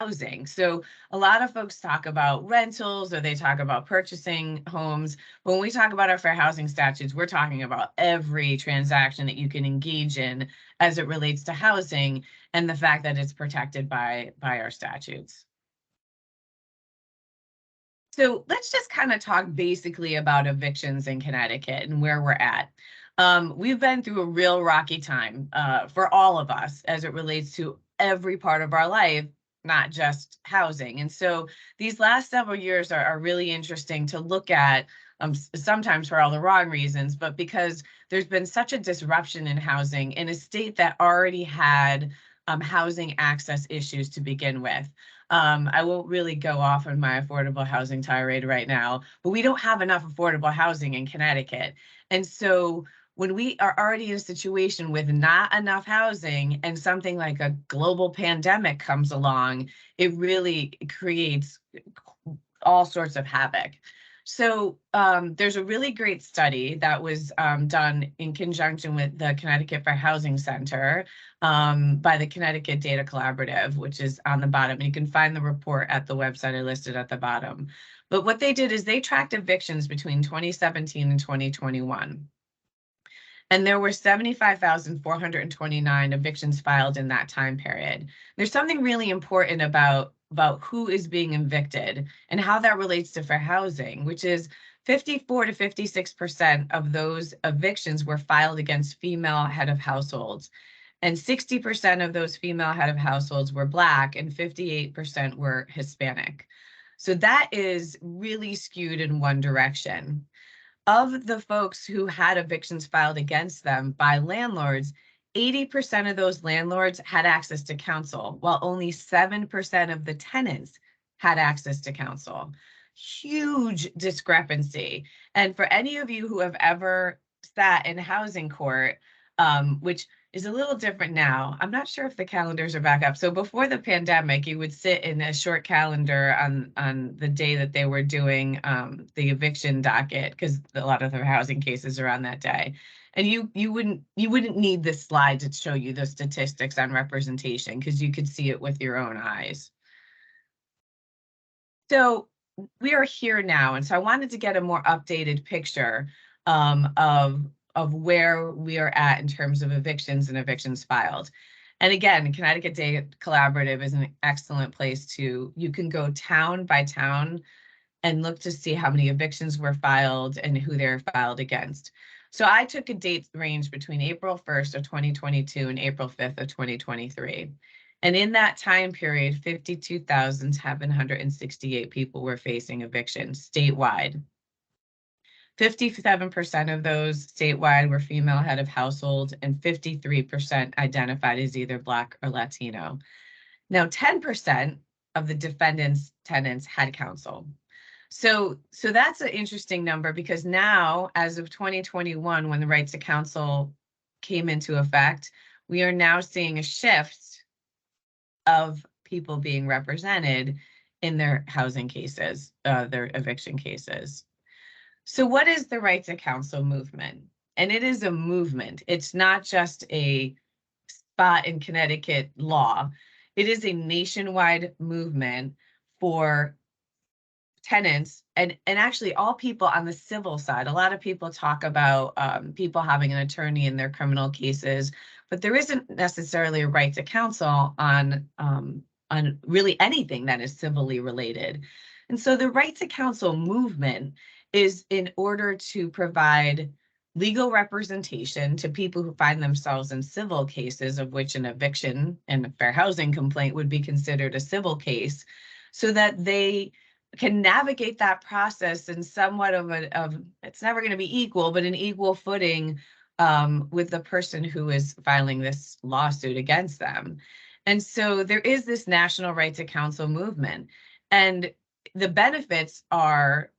housing. So a lot of folks talk about rentals or they talk about purchasing homes. When we talk about our fair housing statutes, we're talking about every transaction that you can engage in as it relates to housing and the fact that it's protected by our statutes. So let's just kind of talk basically about evictions in Connecticut and where we're at. We've been through a real rocky time for all of us as it relates to every part of our life, not just housing. And so these last several years are really interesting to look at, sometimes for all the wrong reasons, but because there's been such a disruption in housing in a state that already had housing access issues to begin with. I won't really go off on my affordable housing tirade right now, but we don't have enough affordable housing in Connecticut. And so when we are already in a situation with not enough housing and something like a global pandemic comes along, it really creates all sorts of havoc. So there's a really great study that was done in conjunction with the Connecticut Fair Housing Center by the Connecticut Data Collaborative, which is on the bottom. You can find the report at the website I listed at the bottom. But what they did is they tracked evictions between 2017 and 2021. And there were 75,429 evictions filed in that time period. There's something really important about who is being evicted and how that relates to fair housing, which is 54 to 56% of those evictions were filed against female head of households. And 60% of those female head of households were Black and 58% were Hispanic. So that is really skewed in one direction. Of the folks who had evictions filed against them by landlords, 80% of those landlords had access to counsel, while only 7% of the tenants had access to counsel. Huge discrepancy. And for any of you who have ever sat in housing court, which is a little different now. I'm not sure if the calendars are back up. So before the pandemic, you would sit in a short calendar on the day that they were doing the eviction docket, because a lot of the housing cases are on that day. And you wouldn't need this slide to show you the statistics on representation, because you could see it with your own eyes. So we are here now, and so I wanted to get a more updated picture of where we are at in terms of evictions and evictions filed. And again, Connecticut Data Collaborative is an excellent place you can go town by town and look to see how many evictions were filed and who they're filed against. So I took a date range between April 1st of 2022 and April 5th of 2023. And in that time period, 52,768 people were facing evictions statewide. 57% of those statewide were female head of household, and 53% identified as either Black or Latino. Now, 10% of the defendants' tenants had counsel. So that's an interesting number, because now, as of 2021, when the right to counsel came into effect, we are now seeing a shift of people being represented in their housing cases, their eviction cases. So what is the right to counsel movement? And it is a movement. It's not just a spot in Connecticut law. It is a nationwide movement for tenants and actually all people on the civil side. A lot of people talk about people having an attorney in their criminal cases, but there isn't necessarily a right to counsel on really anything that is civilly related. And so the right to counsel movement is in order to provide legal representation to people who find themselves in civil cases, of which an eviction and a fair housing complaint would be considered a civil case, so that they can navigate that process in somewhat of it's never going to be equal, but an equal footing with the person who is filing this lawsuit against them. And so there is this national right to counsel movement. And the benefits are,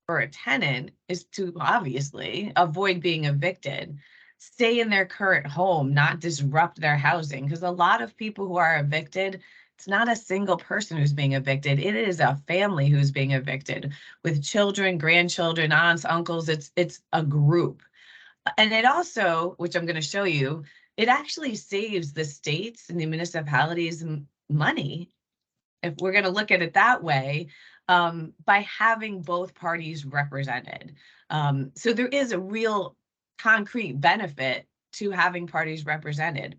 for a tenant, is to obviously avoid being evicted, stay in their current home, not disrupt their housing, because a lot of people who are evicted, it's not a single person who's being evicted. It is a family who's being evicted with children, grandchildren, aunts, uncles. It's a group. And it also, which I'm going to show you, it actually saves the states and the municipalities money if we're going to look at it that way, by having both parties represented. So there is a real concrete benefit to having parties represented.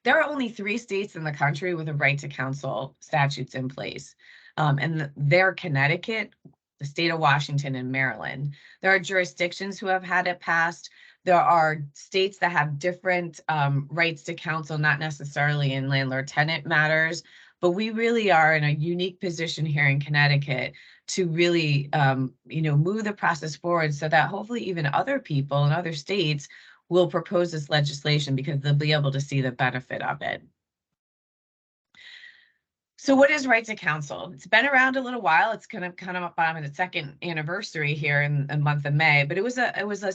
There are only 3 states in the country with a right to counsel statutes in place. And they're Connecticut, the state of Washington, and Maryland. There are jurisdictions who have had it passed. There are states that have different rights to counsel, not necessarily in landlord-tenant matters, but we really are in a unique position here in Connecticut to really, move the process forward so that hopefully even other people in other states will propose this legislation because they'll be able to see the benefit of it. So what is right to counsel? It's been around a little while. It's kind of up on its 2nd anniversary here in the month of May, but it was a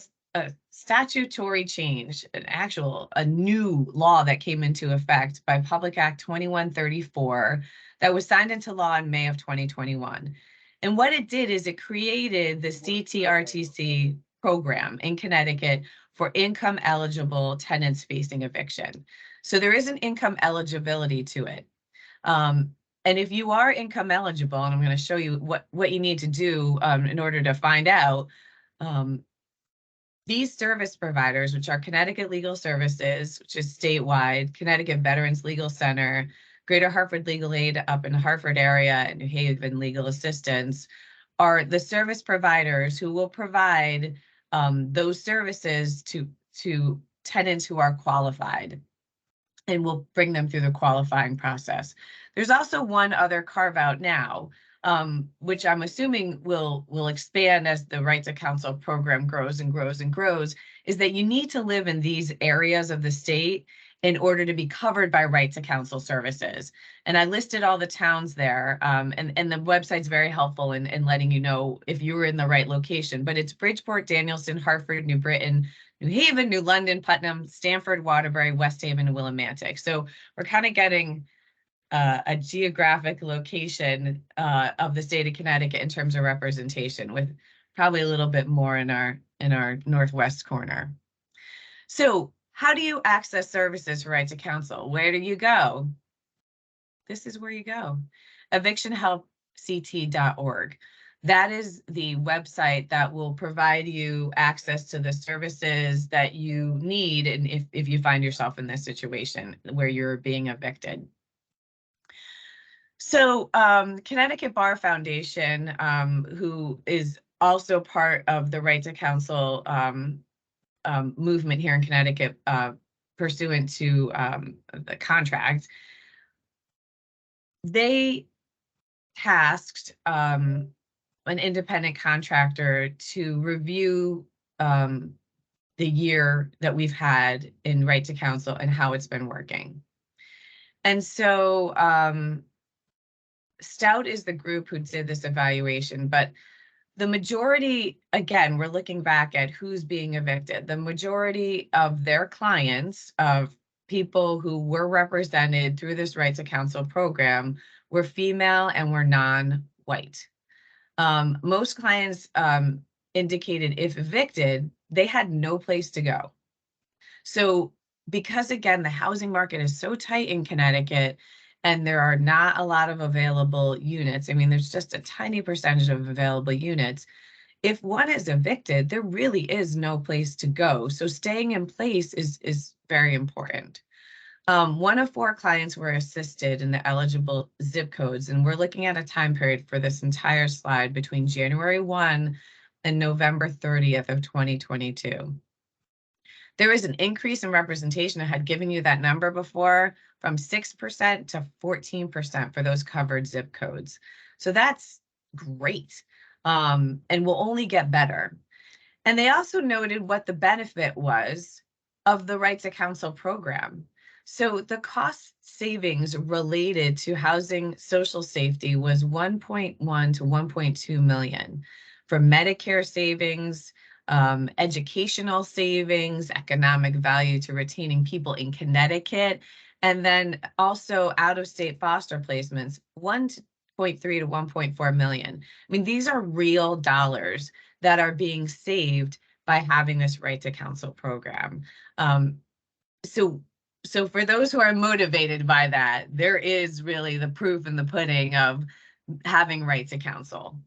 statutory change, a new law that came into effect by Public Act 2134 that was signed into law in May of 2021. And what it did is it created the CTRTC program in Connecticut for income eligible tenants facing eviction. So there is an income eligibility to it. And if you are income eligible, and I'm going to show you what you need to do in order to find out, these service providers, which are Connecticut Legal Services, which is statewide, Connecticut Veterans Legal Center, Greater Hartford Legal Aid up in the Hartford area, and New Haven Legal Assistance, are the service providers who will provide those services to tenants who are qualified, and will bring them through the qualifying process. There's also one other carve out now, which I'm assuming will expand as the Right to Counsel program grows and grows and grows, is that you need to live in these areas of the state in order to be covered by Right to Counsel services. And I listed all the towns there, and the website's very helpful in letting you know if you were in the right location. But it's Bridgeport, Danielson, Hartford, New Britain, New Haven, New London, Putnam, Stamford, Waterbury, West Haven, and Willimantic. So we're kind of getting a geographic location of the state of Connecticut in terms of representation, with probably a little bit more in our northwest corner. So how do you access services for Right to Counsel? Where do you go? This is where you go. evictionhelpct.org. That is the website that will provide you access to the services that you need, and if you find yourself in this situation where you're being evicted. So Connecticut Bar Foundation, who is also part of the Right to Counsel movement here in Connecticut, pursuant to the contract, they tasked an independent contractor to review the year that we've had in Right to Counsel and how it's been working. And so Stout is the group who did this evaluation, but the majority, again, we're looking back at who's being evicted. The majority of their clients, of people who were represented through this Right to Counsel program, were female and were non-white. Most clients indicated if evicted, they had no place to go. So because, again, the housing market is so tight in Connecticut, and there are not a lot of available units. I mean, there's just a tiny percentage of available units. If one is evicted, there really is no place to go. So staying in place is very important. 1 of 4 clients were assisted in the eligible zip codes, and we're looking at a time period for this entire slide between January 1 and November 30th of 2022. There is an increase in representation. I had given you that number before, from 6% to 14% for those covered zip codes. So that's great, and will only get better. And they also noted what the benefit was of the Right to Counsel program. So the cost savings related to housing social safety was 1.1 to 1.2 million for Medicare savings, educational savings, economic value to retaining people in Connecticut, and then also out-of-state foster placements, 1.3 to 1.4 million. I mean, these are real dollars that are being saved by having this Right to Counsel program. So So for those who are motivated by that, there is really the proof in the pudding of having right to counsel.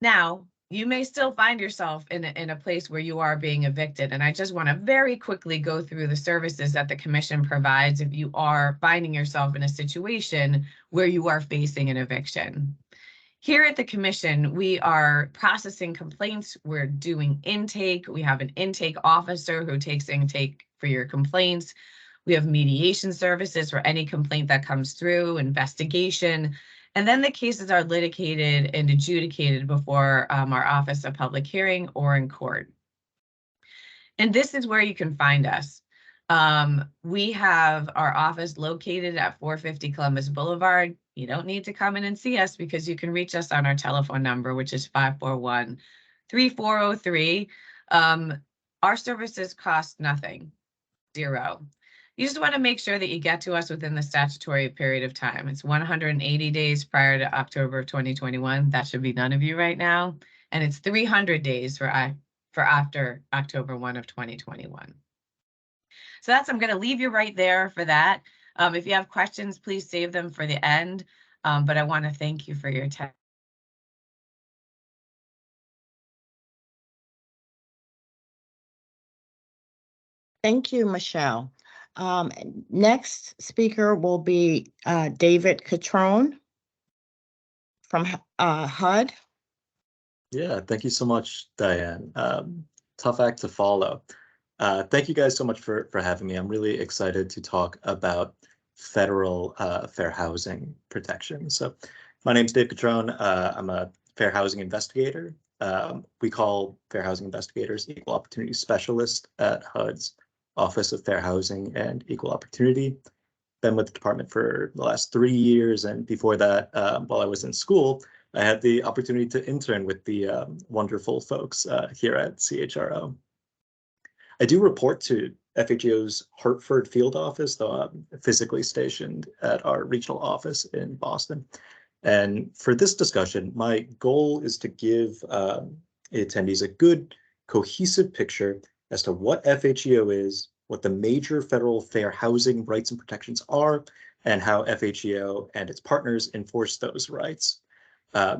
Now, you may still find yourself in a place where you are being evicted. And I just want to very quickly go through the services that the commission provides if you are finding yourself in a situation where you are facing an eviction. Here at the commission, we are processing complaints. We're doing intake. We have an intake officer who takes intake for your complaints. We have mediation services for any complaint that comes through, investigation. And then the cases are litigated and adjudicated before our Office of Public Hearing or in court. And this is where you can find us. We have our office located at 450 Columbus Boulevard. You don't need to come in and see us because you can reach us on our telephone number, which is 541-3403. Our services cost nothing, zero. You just want to make sure that you get to us within the statutory period of time. It's 180 days prior to October of 2021. That should be none of you right now. And it's 300 days for after October 1 of 2021. So I'm going to leave you right there for that. If you have questions, please save them for the end. But I want to thank you for your time. Thank you, Michelle. Next speaker will be David Cotrone from HUD. Yeah, thank you so much, Diane. Tough act to follow. Thank you guys so much for having me. I'm really excited to talk about federal fair housing protection. So my name's Dave Cotrone. I'm a fair housing investigator. We call fair housing investigators equal opportunity specialists at HUD's Office of Fair Housing and Equal Opportunity. Been with the department for the last 3 years, and before that, while I was in school, I had the opportunity to intern with the wonderful folks here at CHRO. I do report to FHEO's Hartford field office, though I'm physically stationed at our regional office in Boston. And for this discussion, my goal is to give attendees a good, cohesive picture as to what FHEO is, what the major federal fair housing rights and protections are, and how FHEO and its partners enforce those rights.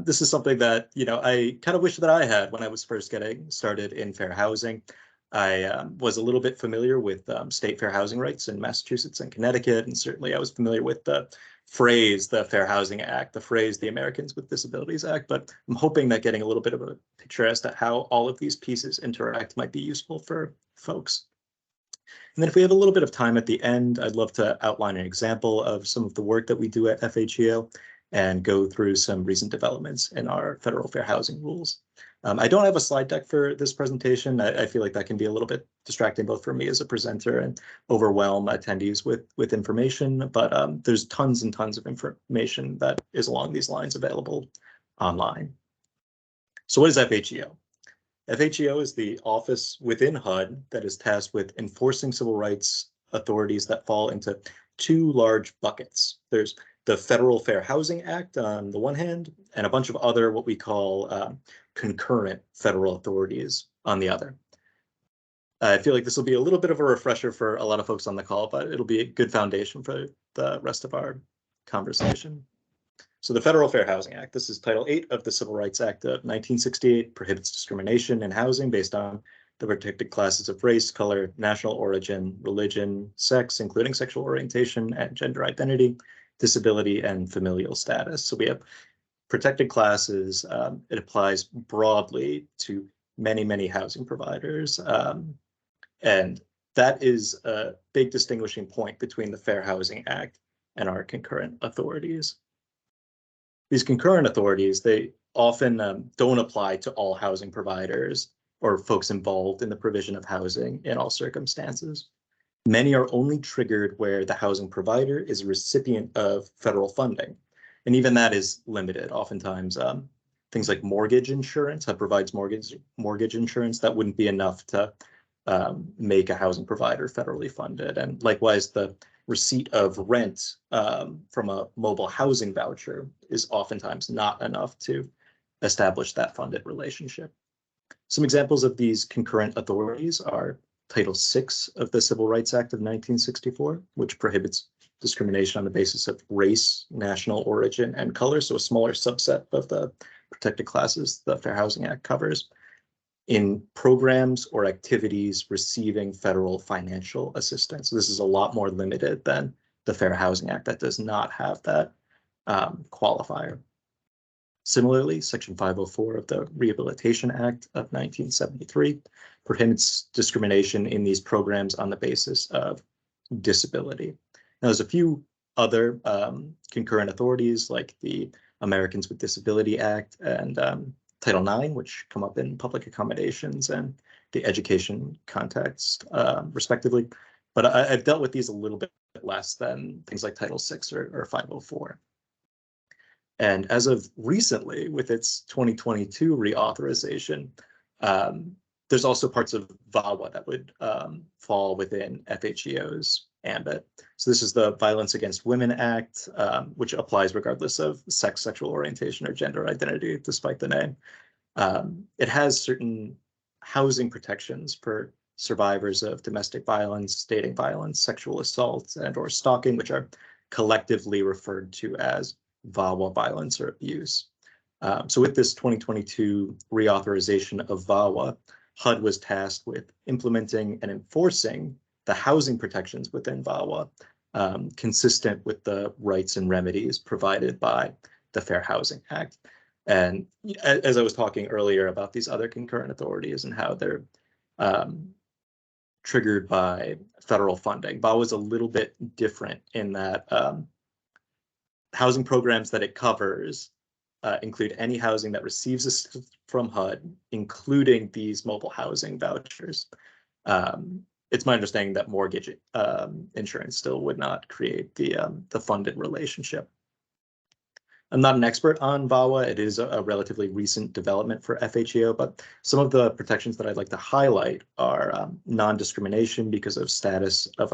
This is something that, I kind of wish that I had when I was first getting started in fair housing. I was a little bit familiar with state fair housing rights in Massachusetts and Connecticut, and certainly I was familiar with the phrase, the Fair Housing Act, the phrase, the Americans with Disabilities Act, but I'm hoping that getting a little bit of a picture as to how all of these pieces interact might be useful for folks. And then if we have a little bit of time at the end, I'd love to outline an example of some of the work that we do at FHEO and go through some recent developments in our federal fair housing rules. I don't have a slide deck for this presentation. I feel like that can be a little bit distracting both for me as a presenter and overwhelm attendees with information, but there's tons and tons of information that is along these lines available online. So what is FHEO? FHEO is the office within HUD that is tasked with enforcing civil rights authorities that fall into two large buckets. There's the Federal Fair Housing Act on the one hand, and a bunch of other what we call concurrent federal authorities on the other. I feel like this will be a little bit of a refresher for a lot of folks on the call, but it'll be a good foundation for the rest of our conversation. So the Federal Fair Housing Act, this is Title 8 of the Civil Rights Act of 1968, prohibits discrimination in housing based on the protected classes of race, color, national origin, religion, sex, including sexual orientation and gender identity, disability, and familial status. So we have protected classes. It applies broadly to many, many housing providers. And that is a big distinguishing point between the Fair Housing Act and our concurrent authorities. These concurrent authorities, they often don't apply to all housing providers or folks involved in the provision of housing in all circumstances. Many are only triggered where the housing provider is a recipient of federal funding. And even that is limited. Oftentimes, things like mortgage insurance, HUD provides mortgage insurance, that wouldn't be enough to make a housing provider federally funded. And likewise, the receipt of rent from a mobile housing voucher is oftentimes not enough to establish that funded relationship. Some examples of these concurrent authorities are Title VI of the Civil Rights Act of 1964, which prohibits discrimination on the basis of race, national origin, and color, so a smaller subset of the protected classes the Fair Housing Act covers, in programs or activities receiving federal financial assistance. This is a lot more limited than the Fair Housing Act that does not have that qualifier. Similarly, Section 504 of the Rehabilitation Act of 1973 prohibits discrimination in these programs on the basis of disability. Now, there's a few other concurrent authorities like the Americans with Disability Act and Title IX, which come up in public accommodations and the education context, respectively. But I've dealt with these a little bit less than things like Title VI or 504. And as of recently, with its 2022 reauthorization, there's also parts of VAWA that would fall within FHEO's ambit. So this is the Violence Against Women Act, which applies regardless of sex, sexual orientation, or gender identity, despite the name. It has certain housing protections for survivors of domestic violence, dating violence, sexual assault, and/or stalking, which are collectively referred to as VAWA violence or abuse. So with this 2022 reauthorization of VAWA, HUD was tasked with implementing and enforcing the housing protections within VAWA, consistent with the rights and remedies provided by the Fair Housing Act. And as I was talking earlier about these other concurrent authorities and how they're triggered by federal funding, VAWA is a little bit different in that housing programs that it covers include any housing that receives assistance from HUD, including these mobile housing vouchers. It's my understanding that mortgage insurance still would not create the funded relationship. I'm not an expert on VAWA. It is a relatively recent development for FHEO, but some of the protections that I'd like to highlight are non-discrimination because of status of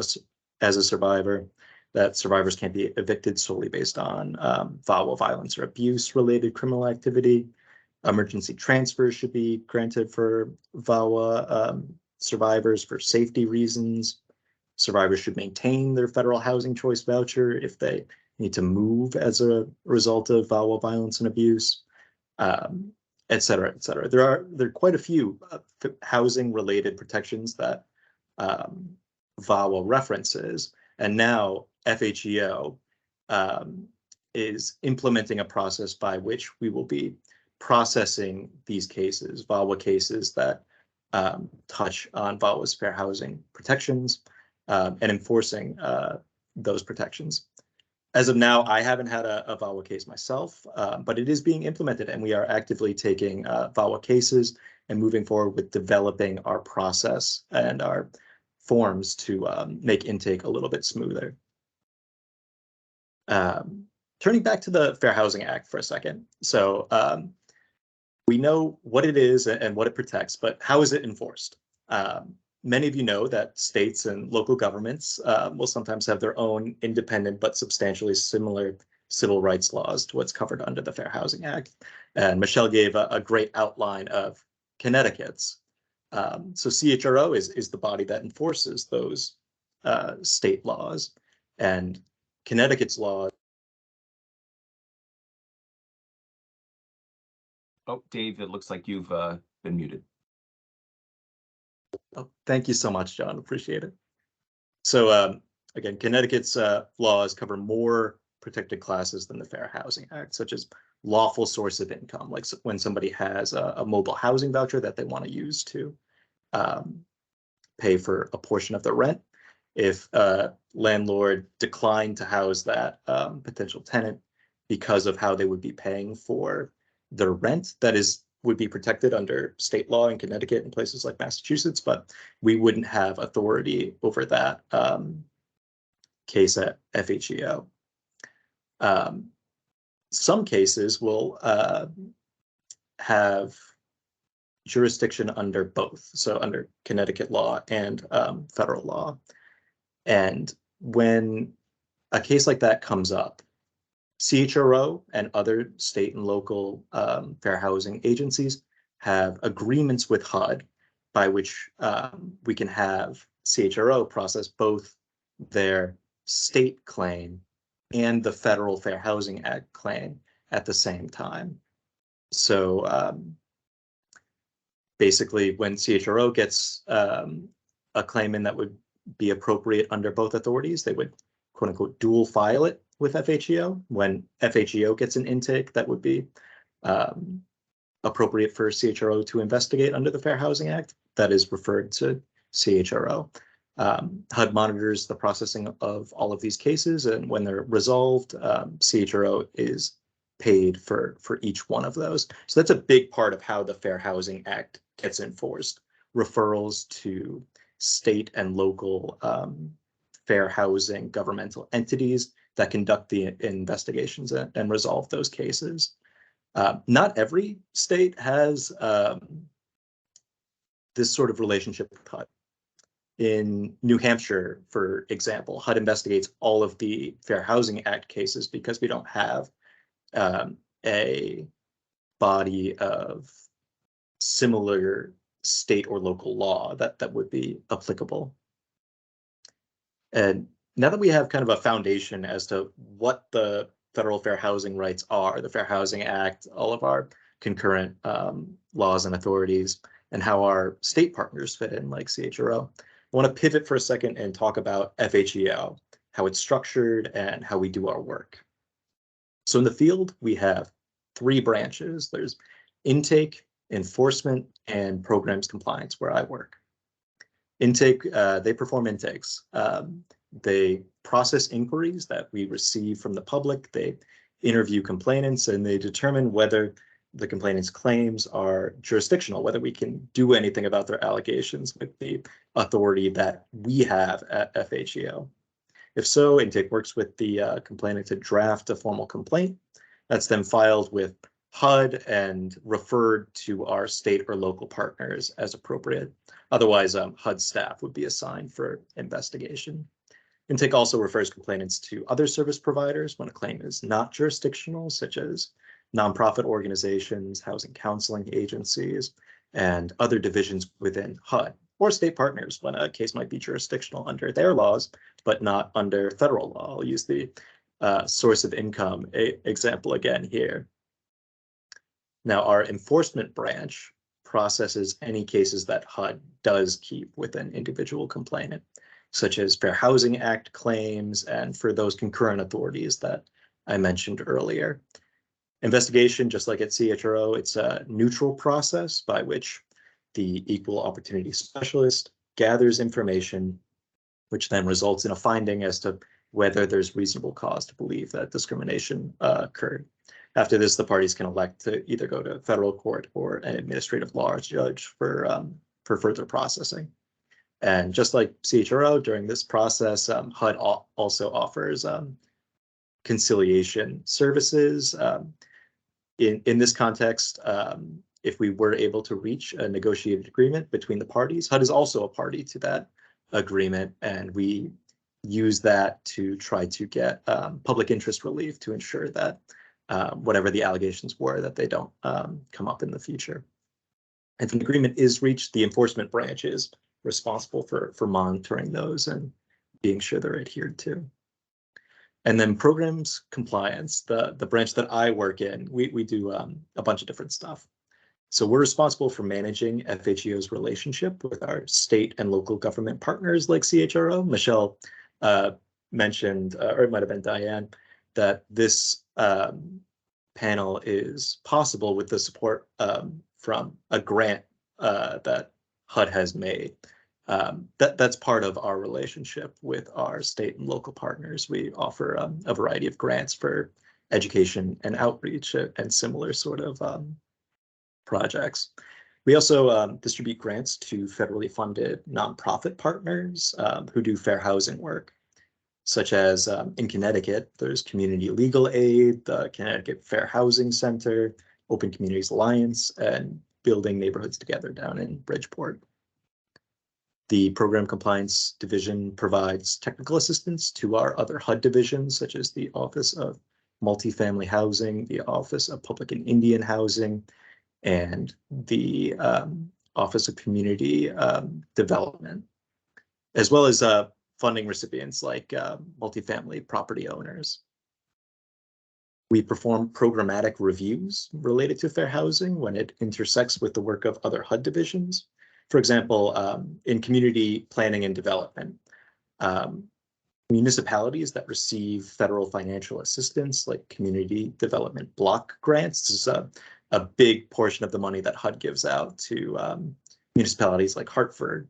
as a survivor, that survivors can't be evicted solely based on VAWA violence or abuse related criminal activity. Emergency transfers should be granted for VAWA survivors for safety reasons. Survivors should maintain their federal housing choice voucher if they need to move as a result of VAWA violence and abuse, et cetera, et cetera. There are quite a few housing related protections that VAWA references, and now FHEO is implementing a process by which we will be processing these cases, VAWA cases that touch on VAWA's fair housing protections and enforcing those protections. As of now, I haven't had a VAWA case myself, but it is being implemented, and we are actively taking VAWA cases and moving forward with developing our process and our forms to make intake a little bit smoother. Turning back to the Fair Housing Act for a second. So we know what it is and what it protects, but how is it enforced? Many of you know that states and local governments will sometimes have their own independent but substantially similar civil rights laws to what's covered under the Fair Housing Act. And Michelle gave a great outline of Connecticut's. So CHRO is the body that enforces those state laws, and Connecticut's law. Oh, Dave, it looks like you've been muted. Oh, thank you so much, John. Appreciate it. So again, Connecticut's laws cover more protected classes than the Fair Housing Act, such as lawful source of income, like when somebody has a mobile housing voucher that they want to use to pay for a portion of their rent. If a landlord declined to house that potential tenant because of how they would be paying for their rent, that would be protected under state law in Connecticut and places like Massachusetts, but we wouldn't have authority over that case at FHEO. Some cases will have jurisdiction under both, so under Connecticut law and federal law. And when a case like that comes up, CHRO and other state and local fair housing agencies have agreements with HUD by which we can have CHRO process both their state claim and the Federal Fair Housing Act claim at the same time. So basically, when CHRO gets a claim in that would be appropriate under both authorities, they would quote unquote dual file it with FHEO. When FHEO gets an intake that would be appropriate for CHRO to investigate under the Fair Housing Act, that is referred to CHRO. HUD monitors the processing of all of these cases, and when they're resolved, CHRO is paid for each one of those. So that's a big part of how the Fair Housing Act gets enforced. Referrals to state and local fair housing governmental entities that conduct the investigations and resolve those cases. Not every state has this sort of relationship with HUD. In New Hampshire, for example, HUD investigates all of the Fair Housing Act cases because we don't have a body of similar state or local law that would be applicable. And now that we have kind of a foundation as to what the federal fair housing rights are, the Fair Housing Act, all of our concurrent laws and authorities, and how our state partners fit in, like CHRO, I want to pivot for a second and talk about FHEO, how it's structured and how we do our work. So in the field, we have 3 branches. There's intake, enforcement, and programs compliance, where I work. Intake, they perform intakes. They process inquiries that we receive from the public. They interview complainants, and they determine whether the complainant's claims are jurisdictional, whether we can do anything about their allegations with the authority that we have at FHEO. If so, intake works with the complainant to draft a formal complaint. That's then filed with HUD and referred to our state or local partners as appropriate. Otherwise, HUD staff would be assigned for investigation. Intake also refers complainants to other service providers when a claim is not jurisdictional, such as nonprofit organizations, housing counseling agencies, and other divisions within HUD, or state partners when a case might be jurisdictional under their laws, but not under federal law. I'll use the source of income example again here. Now, our enforcement branch processes any cases that HUD does keep with an individual complainant, such as Fair Housing Act claims and for those concurrent authorities that I mentioned earlier. Investigation, just like at CHRO, it's a neutral process by which the equal opportunity specialist gathers information, which then results in a finding as to whether there's reasonable cause to believe that discrimination occurred. After this, the parties can elect to either go to federal court or an administrative law judge for further processing. And just like CHRO, during this process, HUD also offers conciliation services. In this context, if we were able to reach a negotiated agreement between the parties, HUD is also a party to that agreement, and we use that to try to get public interest relief to ensure that whatever the allegations were, that they don't come up in the future. If an agreement is reached, the enforcement branch is responsible for monitoring those and being sure they're adhered to. And then programs compliance, the branch that I work in, we do a bunch of different stuff. So we're responsible for managing FHEO's relationship with our state and local government partners like CHRO. Michelle mentioned, or it might have been Diane, that this panel is possible with the support from a grant that HUD has made. That's part of our relationship with our state and local partners. We offer a variety of grants for education and outreach and similar sort of projects. We also distribute grants to federally funded nonprofit partners who do fair housing work, such as in Connecticut, there's Community Legal Aid, the Connecticut Fair Housing Center, Open Communities Alliance, and Building Neighborhoods Together down in Bridgeport. The Program Compliance Division provides technical assistance to our other HUD divisions, such as the Office of Multifamily Housing, the Office of Public and Indian Housing, and the Office of Community Development, as well as funding recipients like multifamily property owners. We perform programmatic reviews related to fair housing when it intersects with the work of other HUD divisions. For example, in community planning and development, municipalities that receive federal financial assistance, like community development block grants, this is a big portion of the money that HUD gives out to municipalities like Hartford.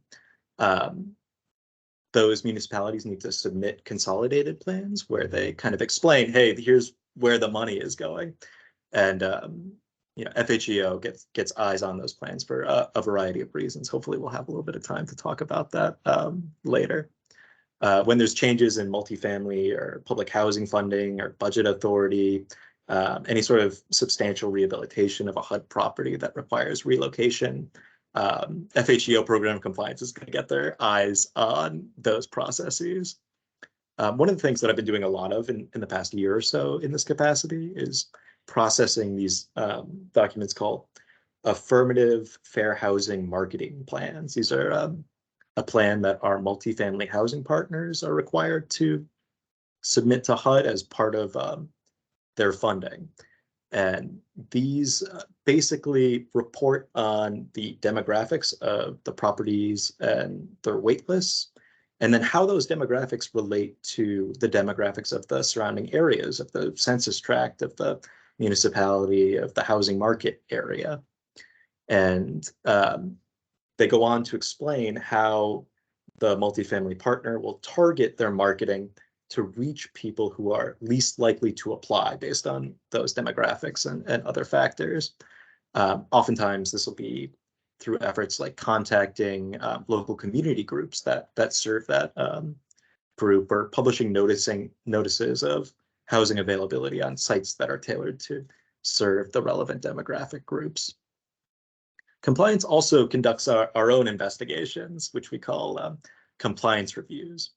Those municipalities need to submit consolidated plans where they kind of explain, hey, here's where the money is going. And you know, FHEO gets eyes on those plans for a variety of reasons. Hopefully we'll have a little bit of time to talk about that later. When there's changes in multifamily or public housing funding or budget authority, any sort of substantial rehabilitation of a HUD property that requires relocation, FHEO program compliance is going to get their eyes on those processes. One of the things that I've been doing a lot of in the past year or so in this capacity is processing these documents called affirmative fair housing marketing plans. These are a plan that our multifamily housing partners are required to submit to HUD as part of their funding. And these basically report on the demographics of the properties and their wait lists, and then how those demographics relate to the demographics of the surrounding areas, of the census tract, of the municipality, of the housing market area. And they go on to explain how the multifamily partner will target their marketing to reach people who are least likely to apply based on those demographics and other factors. Oftentimes, this will be through efforts like contacting local community groups that serve that group, or publishing notices of housing availability on sites that are tailored to serve the relevant demographic groups. Compliance also conducts our own investigations, which we call compliance reviews.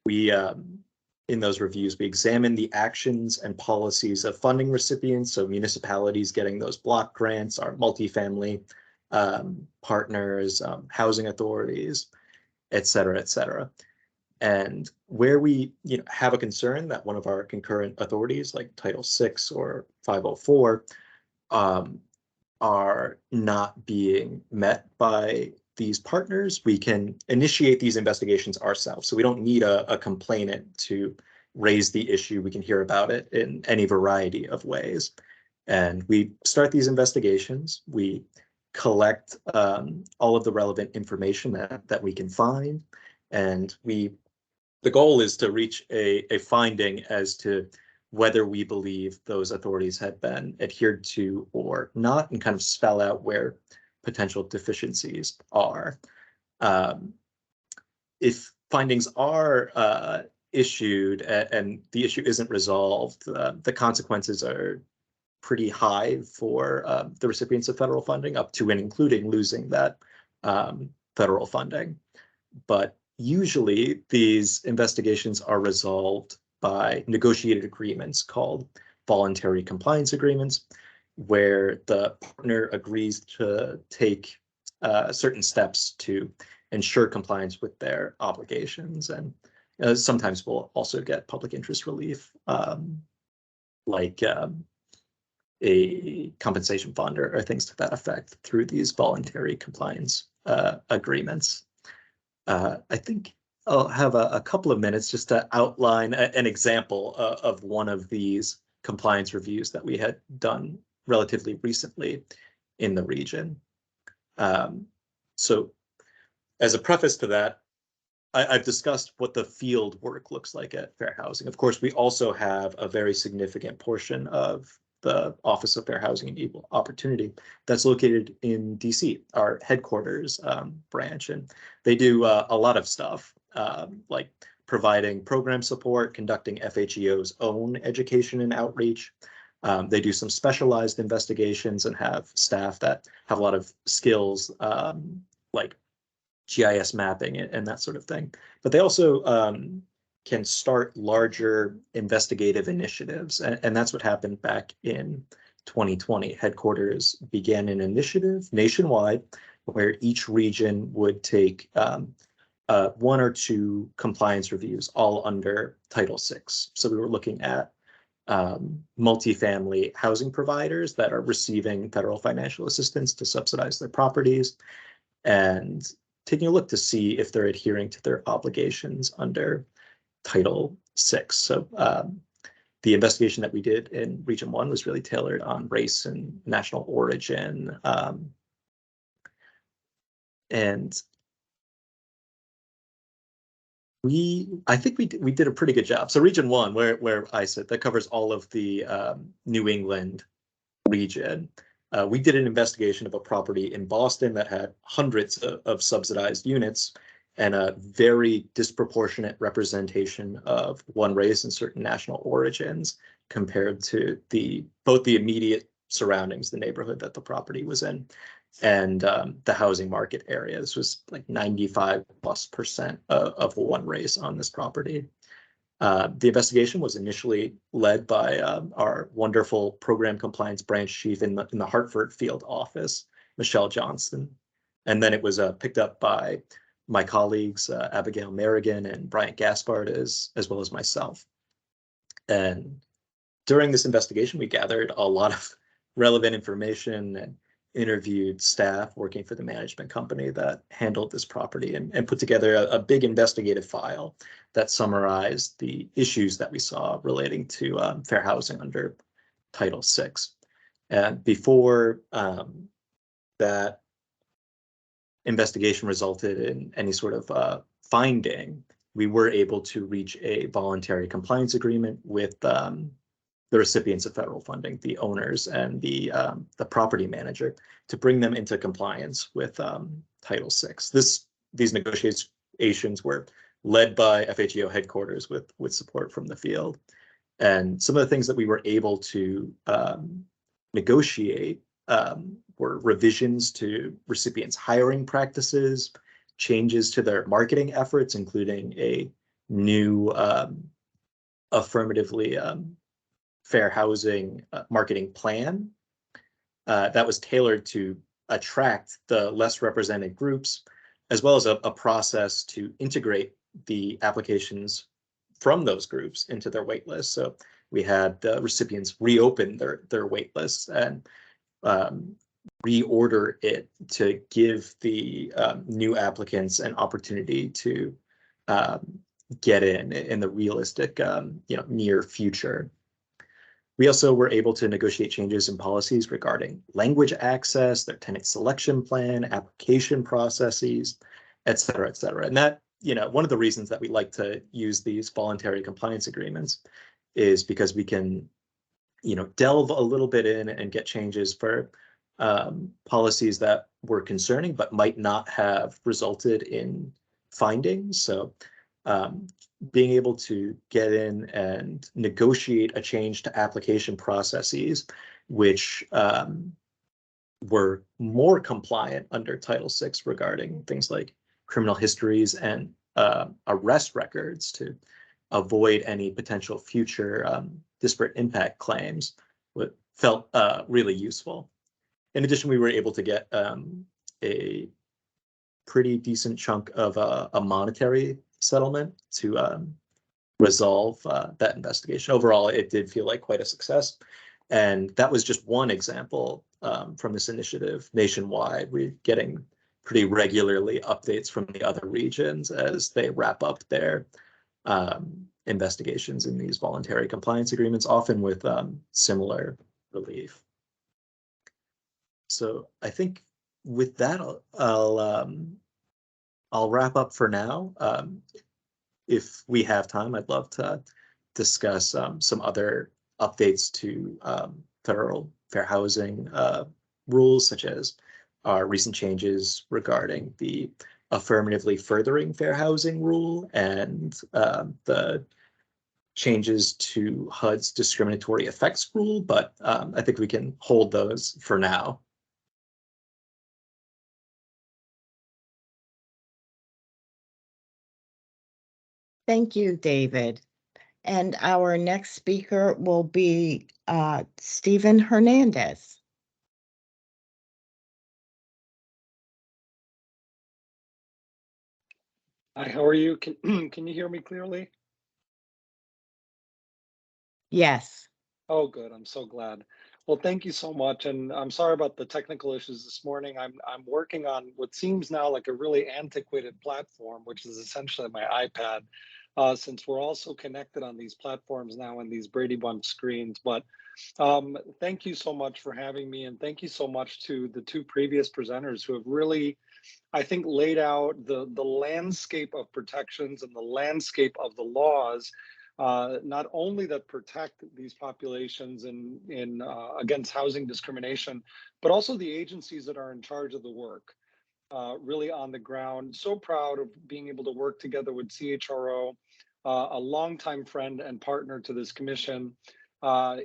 We, in those reviews, we examine the actions and policies of funding recipients, so municipalities getting those block grants, our multifamily partners, housing authorities, et cetera, et cetera. And where we have a concern that one of our concurrent authorities, like Title VI or 504, are not being met by these partners, we can initiate these investigations ourselves. So we don't need a complainant to raise the issue. We can hear about it in any variety of ways. And we start these investigations. We collect all of the relevant information that we can find. And the goal is to reach a finding as to whether we believe those authorities had been adhered to or not, and kind of spell out where potential deficiencies are. If findings are issued and the issue isn't resolved, the consequences are pretty high for the recipients of federal funding, up to and including losing that federal funding. But usually these investigations are resolved by negotiated agreements called voluntary compliance agreements, where the partner agrees to take certain steps to ensure compliance with their obligations. And sometimes we'll also get public interest relief, like a compensation fund or things to that effect through these voluntary compliance agreements. I think I'll have a couple of minutes just to outline an example of one of these compliance reviews that we had done relatively recently in the region. So as a preface to that, I've discussed what the field work looks like at Fair Housing. Of course, we also have a very significant portion of the Office of Fair Housing and Equal Opportunity that's located in DC, our headquarters branch. And they do a lot of stuff, like providing program support, conducting FHEO's own education and outreach. They do some specialized investigations and have staff that have a lot of skills, like GIS mapping and that sort of thing. But they also can start larger investigative initiatives. And that's what happened back in 2020. Headquarters began an initiative nationwide where each region would take 1 or 2 compliance reviews, all under Title VI. So we were looking at multifamily housing providers that are receiving federal financial assistance to subsidize their properties, and taking a look to see if they're adhering to their obligations under Title VI. So the investigation that we did in Region 1 was really tailored on race and national origin. And I think we did a pretty good job. So Region 1, where I sit, that covers all of the New England region. We did an investigation of a property in Boston that had hundreds of subsidized units and a very disproportionate representation of one race and certain national origins compared to both the immediate surroundings, the neighborhood that the property was in, and the housing market area. This was like 95+% of one race on this property. The investigation was initially led by our wonderful program compliance branch chief in the Hartford field office, Michelle Johnston. And then it was picked up by my colleagues, Abigail Merrigan and Bryant Gaspard, as well as myself. And during this investigation, we gathered a lot of relevant information and interviewed staff working for the management company that handled this property, and put together a big investigative file that summarized the issues that we saw relating to fair housing under Title VI. And before that investigation resulted in any sort of finding, we were able to reach a voluntary compliance agreement with the recipients of federal funding, the owners and the property manager, to bring them into compliance with Title VI. These negotiations were led by FHEO headquarters with support from the field. And some of the things that we were able to negotiate were revisions to recipients' hiring practices, changes to their marketing efforts, including a new affirmatively fair housing marketing plan that was tailored to attract the less represented groups, as well as a process to integrate the applications from those groups into their wait list. So we had the recipients reopen their wait lists and reorder it to give the new applicants an opportunity to get in the realistic near future. We also were able to negotiate changes in policies regarding language access, their tenant selection plan, application processes, et cetera, et cetera. And that, one of the reasons that we like to use these voluntary compliance agreements is because we can, delve a little bit in and get changes for policies that were concerning but might not have resulted in findings. So being able to get in and negotiate a change to application processes, which were more compliant under Title VI regarding things like criminal histories and arrest records to avoid any potential future disparate impact claims, felt really useful. In addition, we were able to get a pretty decent chunk of a monetary settlement to resolve that investigation. Overall, it did feel like quite a success. And that was just one example from this initiative nationwide. We're getting pretty regularly updates from the other regions as they wrap up their investigations in these voluntary compliance agreements, often with similar relief. So I think with that, I'll wrap up for now. If we have time, I'd love to discuss some other updates to federal fair housing rules, such as our recent changes regarding the affirmatively furthering fair housing rule and the changes to HUD's discriminatory effects rule, but I think we can hold those for now. Thank you, David. And our next speaker will be Stephen Hernandez. Hi, how are you? Can can you hear me clearly? Yes. Oh, good. I'm so glad. Well, thank you so much. And I'm sorry about the technical issues this morning. I'm working on what seems now like a really antiquated platform, which is essentially my iPad, since we're also connected on these platforms now and these Brady Bunch screens. But thank you so much for having me, and thank you so much to the two previous presenters who have really, I think, laid out the landscape of protections and the landscape of the laws, not only that protect these populations in against housing discrimination, but also the agencies that are in charge of the work, really on the ground. So proud of being able to work together with CHRO, a longtime friend and partner to this commission,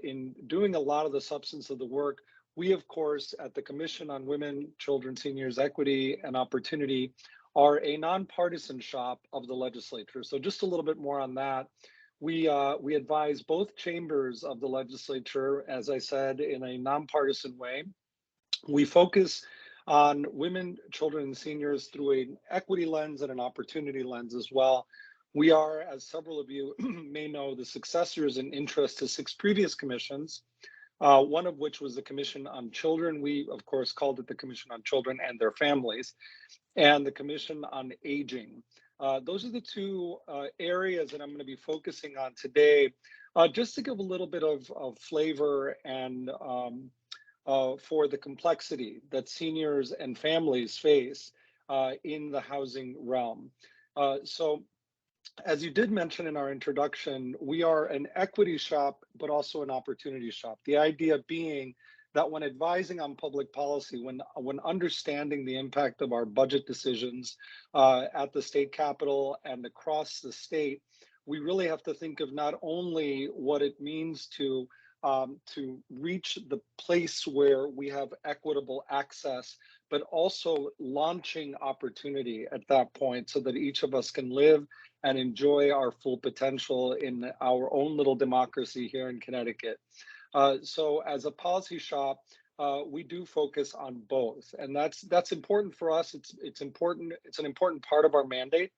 in doing a lot of the substance of the work. We, of course, at the Commission on Women, Children, Seniors, Equity, and Opportunity, are a nonpartisan shop of the legislature. So just a little bit more on that. We advise both chambers of the legislature, as I said, in a nonpartisan way. We focus on women, children, and seniors through an equity lens and an opportunity lens as well. We are, as several of you may know, the successors in interest to 6 previous commissions, one of which was the Commission on Children. We, of course, called it the Commission on Children and Their Families, and the Commission on Aging. Those are the two areas that I'm going to be focusing on today, just to give a little bit of flavor and for the complexity that seniors and families face in the housing realm. So, as you did mention in our introduction, we are an equity shop, but also an opportunity shop. The idea being that when advising on public policy, when understanding the impact of our budget decisions at the state capitol and across the state, we really have to think of not only what it means to reach the place where we have equitable access, but also launching opportunity at that point so that each of us can live and enjoy our full potential in our own little democracy here in Connecticut. So as a policy shop, we do focus on both, and that's important for us. It's important. It's an important part of our mandate,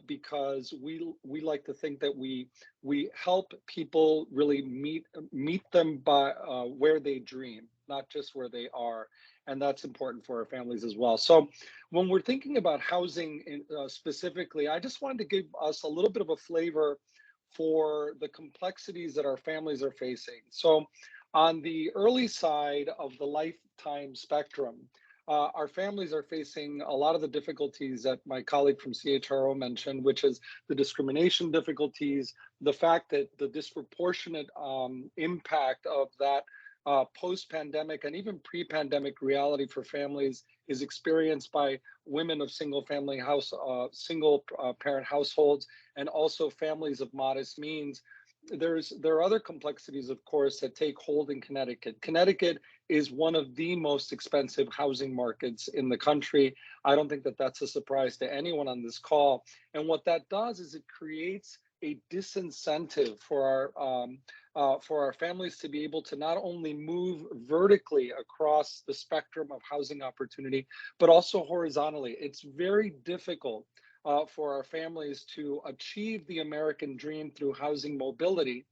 because we like to think that we help people really meet them by where they dream, not just where they are, and that's important for our families as well. So when we're thinking about housing specifically, I just wanted to give us a little bit of a flavor for the complexities that our families are facing. So on the early side of the lifetime spectrum, our families are facing a lot of the difficulties that my colleague from CHRO mentioned, which is the discrimination difficulties, the fact that the disproportionate impact of that post-pandemic and even pre-pandemic reality for families is experienced by women of single parent households, and also families of modest means. There are other complexities, of course, that take hold in Connecticut. Connecticut is one of the most expensive housing markets in the country. I don't think that that's a surprise to anyone on this call. And what that does is it creates a disincentive for our families to be able to not only move vertically across the spectrum of housing opportunity, but also horizontally. It's very difficult for our families to achieve the American dream through housing mobility,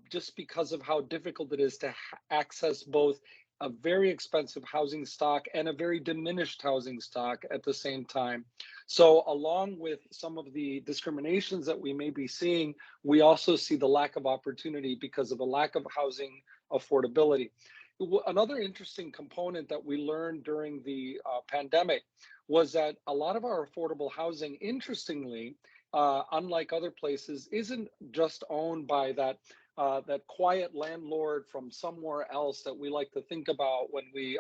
just because of how difficult it is to access both a very expensive housing stock and a very diminished housing stock at the same time. So along with some of the discriminations that we may be seeing, we also see the lack of opportunity because of a lack of housing affordability. Another interesting component that we learned during the pandemic was that a lot of our affordable housing, interestingly, unlike other places, isn't just owned by that quiet landlord from somewhere else that we like to think about when we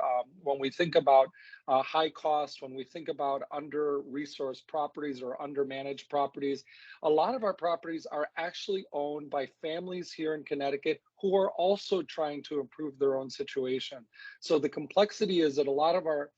think about high costs, when we think about under-resourced properties or under-managed properties. A lot of our properties are actually owned by families here in Connecticut who are also trying to improve their own situation. So the complexity is that a lot of our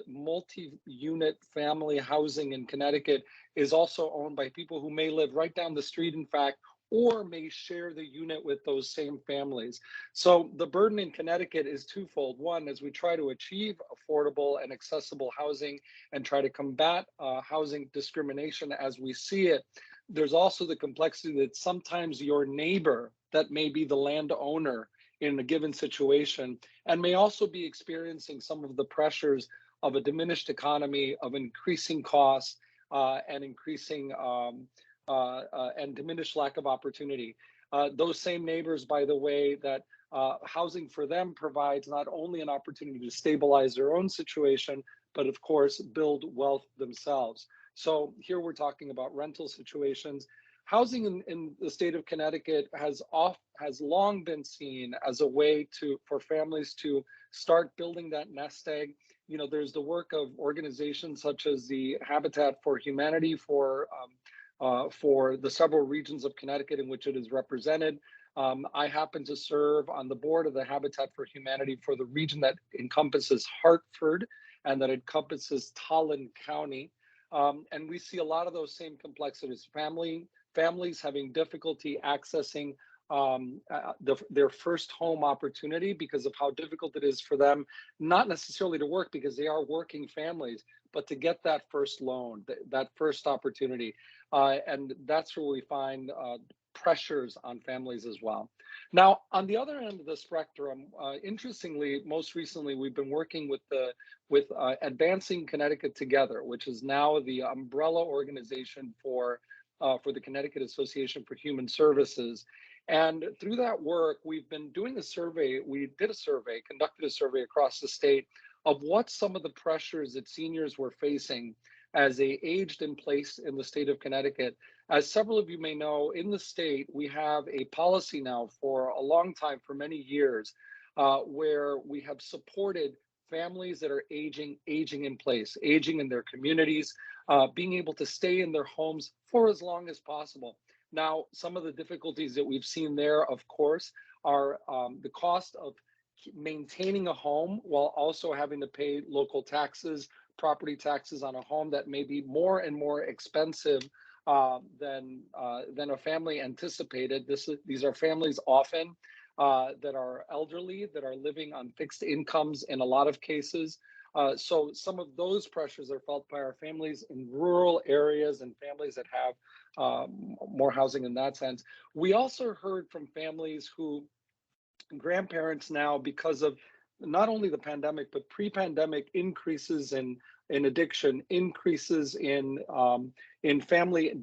multi-unit family housing in Connecticut is also owned by people who may live right down the street, in fact, or may share the unit with those same families. So the burden in Connecticut is twofold. One, as we try to achieve affordable and accessible housing and try to combat housing discrimination as we see it, there's also the complexity that sometimes your neighbor that may be the landowner in a given situation and may also be experiencing some of the pressures of a diminished economy, of increasing costs and increasing and diminished lack of opportunity. Those same neighbors, by the way, that housing for them provides not only an opportunity to stabilize their own situation, but of course, build wealth themselves. So here we're talking about rental situations. Housing in the state of Connecticut has long been seen as a way for families to start building that nest egg. You know, there's the work of organizations such as the Habitat for Humanity for the several regions of Connecticut in which it is represented. I happen to serve on the board of the Habitat for Humanity for the region that encompasses Hartford and that encompasses Tolland County. And we see a lot of those same complexities. Families having difficulty accessing their first home opportunity because of how difficult it is for them, not necessarily to work because they are working families, but to get that first loan, that first opportunity. And that's where we find pressures on families as well. Now, on the other end of the spectrum, interestingly, most recently, we've been working with Advancing Connecticut Together, which is now the umbrella organization for the Connecticut Association for Human Services. And through that work, we've been doing a survey. We conducted a survey across the state of what some of the pressures that seniors were facing as they aged in place in the state of Connecticut. As several of you may know, in the state, we have a policy now for a long time, for many years, where we have supported families that are aging in place, aging in their communities, being able to stay in their homes for as long as possible. Now, some of the difficulties that we've seen there, of course, are the cost of maintaining a home while also having to pay local taxes, property taxes on a home that may be more and more expensive than a family anticipated. These are families often that are elderly, that are living on fixed incomes in a lot of cases. So some of those pressures are felt by our families in rural areas and families that have more housing in that sense. We also heard from families who, grandparents now, because of not only the pandemic, but pre-pandemic increases in addiction, increases in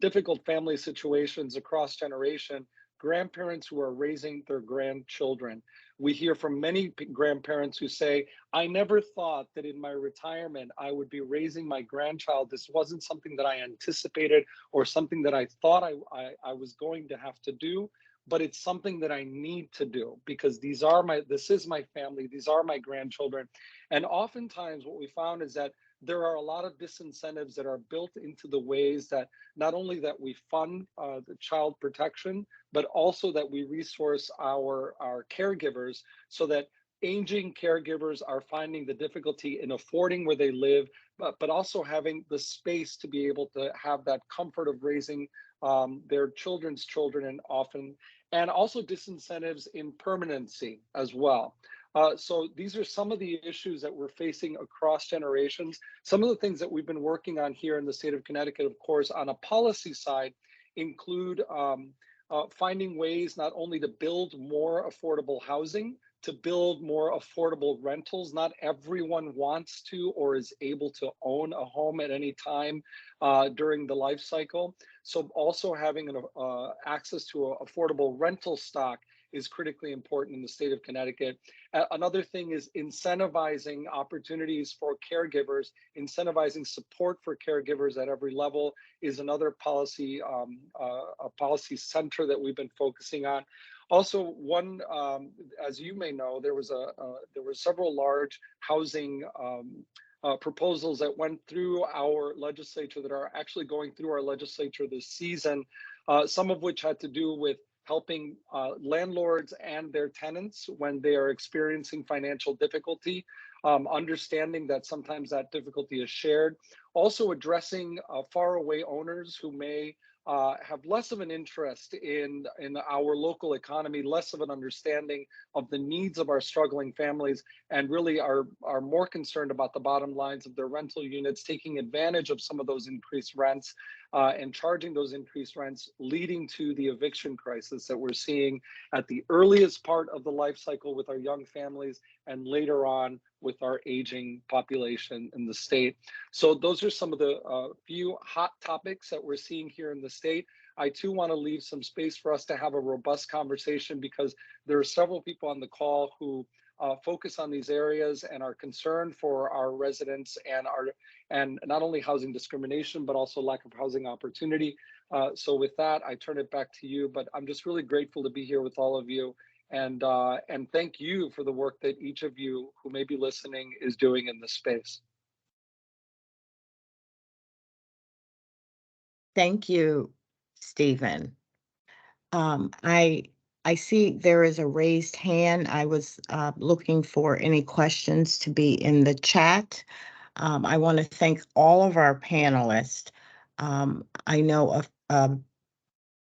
difficult family situations across generation, grandparents who are raising their grandchildren. We hear from many grandparents who say, I never thought that in my retirement I would be raising my grandchild. This wasn't something that I anticipated or something that I thought I was going to have to do, but it's something that I need to do because this is my family, these are my grandchildren. And oftentimes what we found is that there are a lot of disincentives that are built into the ways that not only that we fund the child protection, but also that we resource our caregivers so that aging caregivers are finding the difficulty in affording where they live, but also having the space to be able to have that comfort of raising their children's children, and also disincentives in permanency as well. So these are some of the issues that we're facing across generations. Some of the things that we've been working on here in the state of Connecticut, of course, on a policy side, include finding ways not only to build more affordable housing, to build more affordable rentals. Not everyone wants to or is able to own a home at any time during the life cycle. So also having access to an affordable rental stock is critically important in the state of Connecticut. Another thing is incentivizing opportunities for caregivers, incentivizing support for caregivers at every level is another policy, a policy center that we've been focusing on. Also, one, as you may know, there were several large housing proposals that went through our legislature that are actually going through our legislature this season, some of which had to do with helping landlords and their tenants when they are experiencing financial difficulty, understanding that sometimes that difficulty is shared. Also addressing faraway owners who may have less of an interest in our local economy, less of an understanding of the needs of our struggling families, and really are more concerned about the bottom lines of their rental units, taking advantage of some of those increased rents and charging those increased rents, leading to the eviction crisis that we're seeing at the earliest part of the life cycle with our young families and later on with our aging population in the state. So those are some of the few hot topics that we're seeing here in the state. I too want to leave some space for us to have a robust conversation because there are several people on the call who focus on these areas and are concerned for our residents and not only housing discrimination, but also lack of housing opportunity. So with that, I turn it back to you, but I'm just really grateful to be here with all of you. And thank you for the work that each of you who may be listening is doing in this space. Thank you, Stephen. I see there is a raised hand. I was looking for any questions to be in the chat. I want to thank all of our panelists. I know of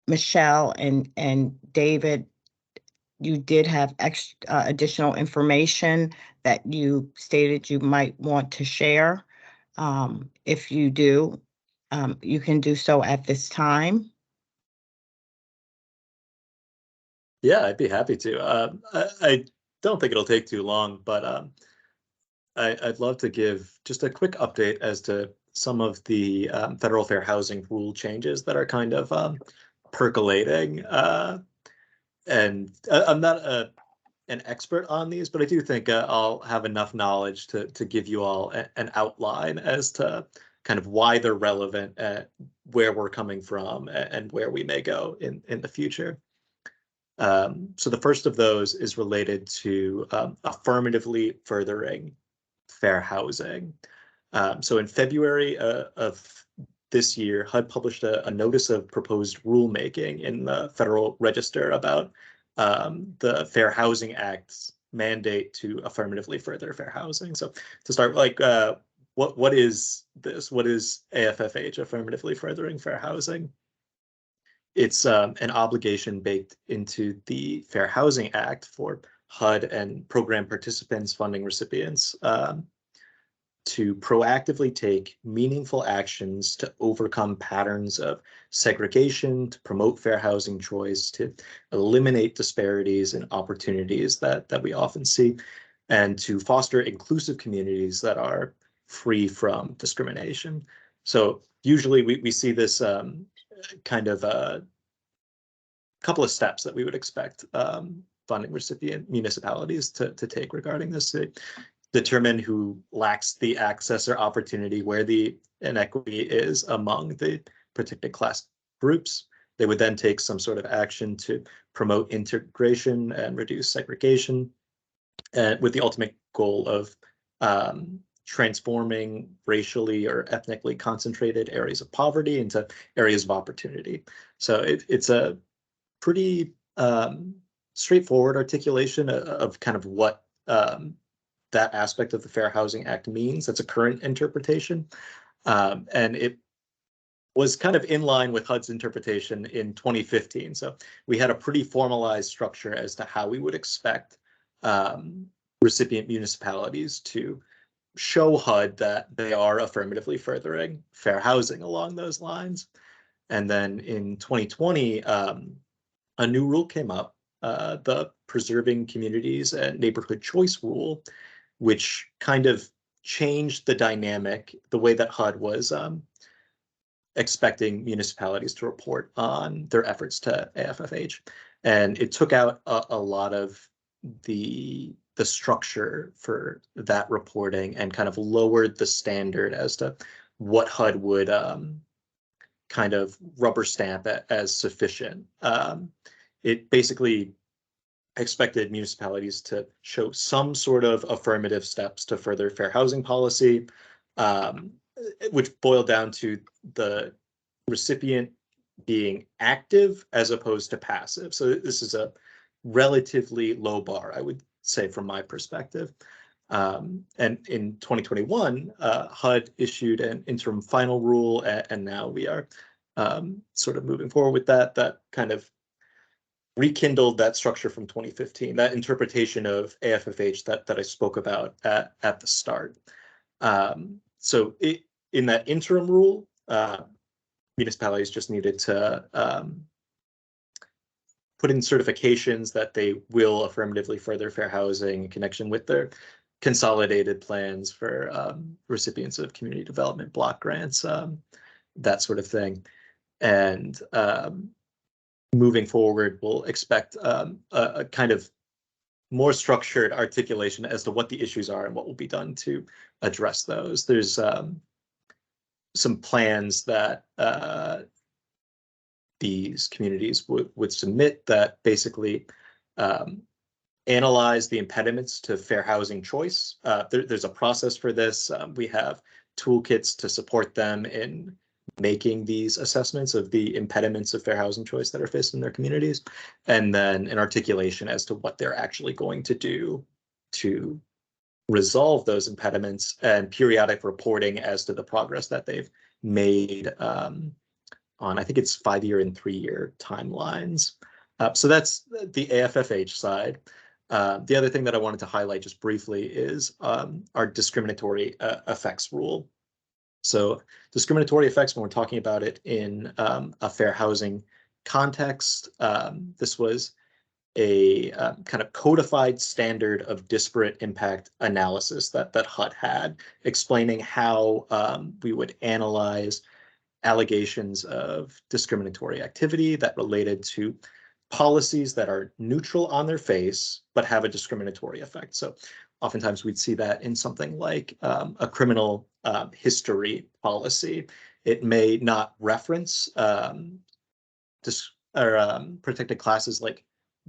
Michelle and David, you did have additional information that you stated you might want to share. If you do, you can do so at this time. Yeah, I'd be happy to. I don't think it'll take too long, but I'd love to give just a quick update as to some of the federal fair housing rule changes that are kind of percolating. And I'm not an expert on these, but I do think I'll have enough knowledge to give you all an outline as to kind of why they're relevant, where we're coming from, and where we may go in the future. So the first of those is related to affirmatively furthering fair housing. So in February of this year, HUD published a notice of proposed rulemaking in the Federal Register about the Fair Housing Act's mandate to affirmatively further fair housing. So to start, like, what is this? What is AFFH, affirmatively furthering fair housing? It's an obligation baked into the Fair Housing Act for HUD and program participants, funding recipients, to proactively take meaningful actions to overcome patterns of segregation, to promote fair housing choice, to eliminate disparities and opportunities that we often see, and to foster inclusive communities that are free from discrimination. So usually we see this kind of a couple of steps that we would expect funding recipient municipalities to take regarding this. Determine who lacks the access or opportunity, where the inequity is among the protected class groups. They would then take some sort of action to promote integration and reduce segregation, with the ultimate goal of transforming racially or ethnically concentrated areas of poverty into areas of opportunity. So it's a pretty straightforward articulation of kind of what that aspect of the Fair Housing Act means. That's a current interpretation. And it was kind of in line with HUD's interpretation in 2015. So we had a pretty formalized structure as to how we would expect recipient municipalities to show HUD that they are affirmatively furthering fair housing along those lines. And then in 2020, a new rule came up, the Preserving Communities and Neighborhood Choice Rule, which kind of changed the dynamic, the way that HUD was expecting municipalities to report on their efforts to AFFH. And it took out a lot of the structure for that reporting and kind of lowered the standard as to what HUD would kind of rubber stamp as sufficient. It basically expected municipalities to show some sort of affirmative steps to further fair housing policy, which boiled down to the recipient being active as opposed to passive. So this is a relatively low bar, I would say, from my perspective. And in 2021, HUD issued an interim final rule, and now we are sort of moving forward with that. That kind of rekindled that structure from 2015, that interpretation of AFFH that I spoke about at the start. So in that interim rule, municipalities just needed to put in certifications that they will affirmatively further fair housing in connection with their consolidated plans for recipients of community development block grants, that sort of thing. And moving forward, we'll expect a kind of more structured articulation as to what the issues are and what will be done to address those. There's some plans that these communities would submit that basically analyze the impediments to fair housing choice. There's a process for this. We have toolkits to support them in making these assessments of the impediments of fair housing choice that are faced in their communities, and then an articulation as to what they're actually going to do to resolve those impediments, and periodic reporting as to the progress that they've made on, I think it's 5-year and 3-year timelines. So that's the AFFH side. The other thing that I wanted to highlight just briefly is our discriminatory effects rule. So discriminatory effects, when we're talking about it in a fair housing context, this was a kind of codified standard of disparate impact analysis that HUD had, explaining how we would analyze allegations of discriminatory activity that related to policies that are neutral on their face, but have a discriminatory effect. So oftentimes we'd see that in something like a criminal history policy. It may not reference protected classes like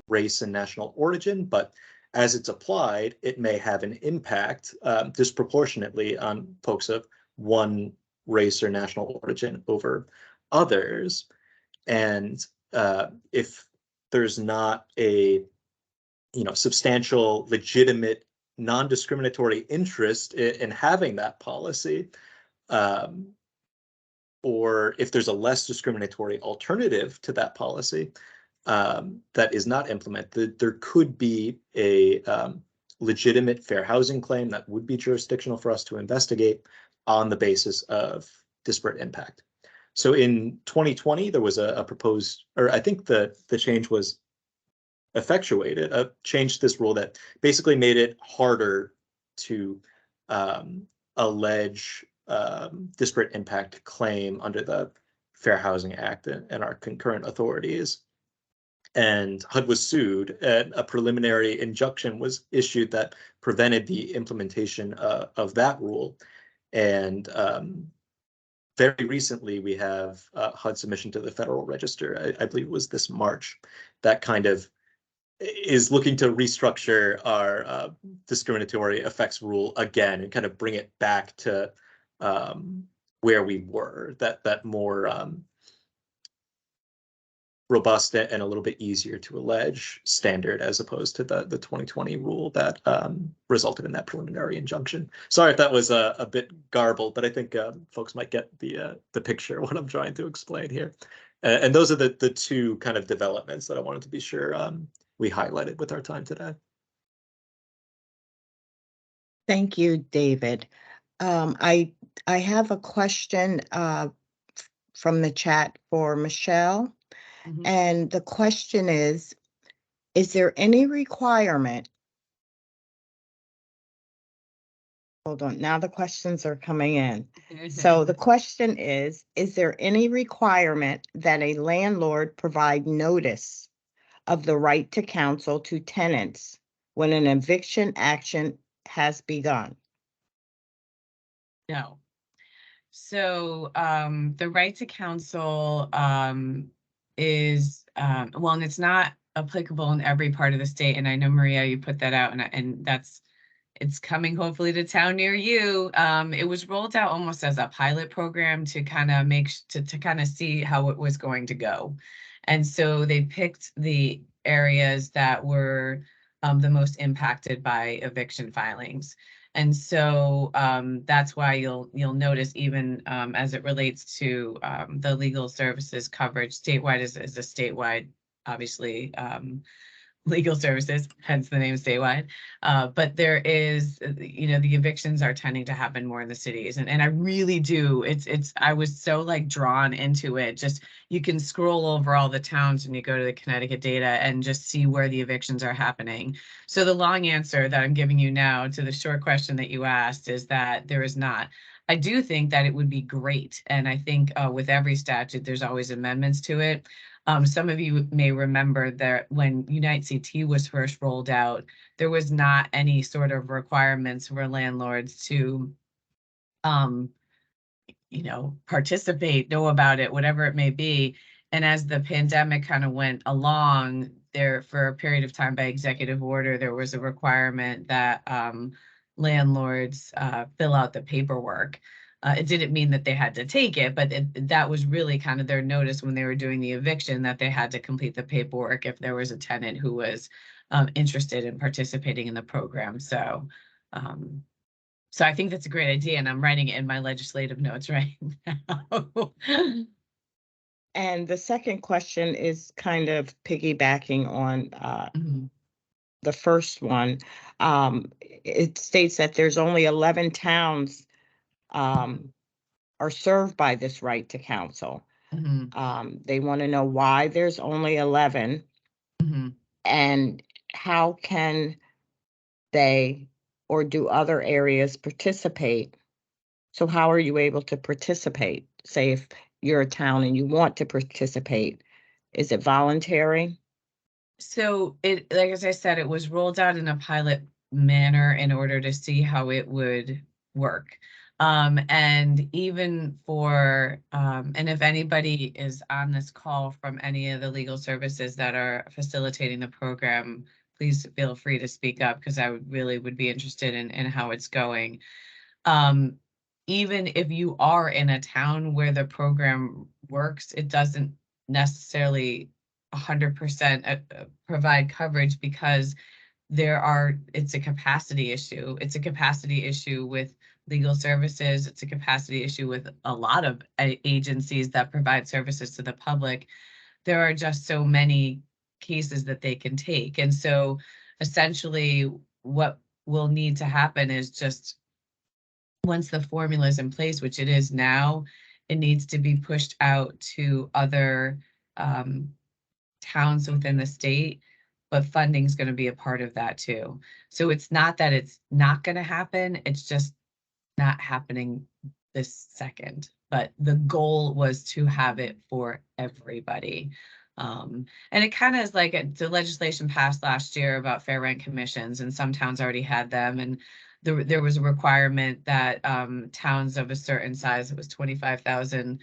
race and national origin, but as it's applied, it may have an impact disproportionately on folks of one race or national origin over others. And if there's not a substantial, legitimate, non-discriminatory interest in having that policy, or if there's a less discriminatory alternative to that policy that is not implemented, there could be a legitimate fair housing claim that would be jurisdictional for us to investigate on the basis of disparate impact. So in 2020, there was a proposed, or I think the change was effectuated, changed this rule that basically made it harder to allege disparate impact claim under the Fair Housing Act and our concurrent authorities. And HUD was sued, and a preliminary injunction was issued that prevented the implementation of that rule. And very recently, we have HUD submission to the Federal Register, I believe it was this March, that kind of is looking to restructure our discriminatory effects rule again and kind of bring it back to where we were, that more robust and a little bit easier to allege standard, as opposed to the 2020 rule that resulted in that preliminary injunction. Sorry if that was a bit garbled, but I think folks might get the picture of what I'm trying to explain here. And those are the two kind of developments that I wanted to be sure we highlighted with our time today. Thank you, David. I have a question from the chat for Michelle. Mhm. And the question is there any requirement? Hold on, now the questions are coming in. So the question is there any requirement that a landlord provide notice of the right to counsel to tenants when an eviction action has begun? No. So the right to counsel is, well, and it's not applicable in every part of the state. And I know, Maria, you put that out, and it's coming hopefully to town near you. It was rolled out almost as a pilot program to kind of to kind of see how it was going to go. And so they picked the areas that were the most impacted by eviction filings. And so that's why you'll notice even as it relates to the legal services coverage, statewide is a statewide, obviously, legal services, hence the name statewide. But there is, the evictions are tending to happen more in the cities. And I really do, I was so like drawn into it. Just, you can scroll over all the towns when you go to the Connecticut data and just see where the evictions are happening. So the long answer that I'm giving you now to the short question that you asked is that there is not. I do think that it would be great. And I think with every statute, there's always amendments to it. Some of you may remember that when Unite CT was first rolled out, there was not any sort of requirements for landlords to, participate, know about it, whatever it may be. And as the pandemic kind of went along, there for a period of time by executive order, there was a requirement that landlords fill out the paperwork. It didn't mean that they had to take it, but that was really kind of their notice when they were doing the eviction, that they had to complete the paperwork if there was a tenant who was interested in participating in the program. So I think that's a great idea, and I'm writing it in my legislative notes right now. And the second question is kind of piggybacking on the first one. It states that there's only 11 towns are served by this right to counsel. They want to know why there's only 11 and how can they or do other areas participate? So how are you able to participate? Say if you're a town and you want to participate, is it voluntary? So it, like as I said, it was rolled out in a pilot manner in order to see how it would work. And even for, and if anybody is on this call from any of the legal services that are facilitating the program, please feel free to speak up, because I would be interested in how it's going. Even if you are in a town where the program works, it doesn't necessarily 100% provide coverage, because it's a capacity issue. It's a capacity issue with legal services. It's a capacity issue with a lot of agencies that provide services to the public. There are just so many cases that they can take. And so essentially what will need to happen is just, once the formula is in place, which it is now, it needs to be pushed out to other towns within the state, but funding is going to be a part of that too. So it's not that it's not going to happen, it's just not happening this second. But the goal was to have it for everybody. And it kind of is like the legislation passed last year about fair rent commissions, and some towns already had them. And there was a requirement that towns of a certain size, it was 25,000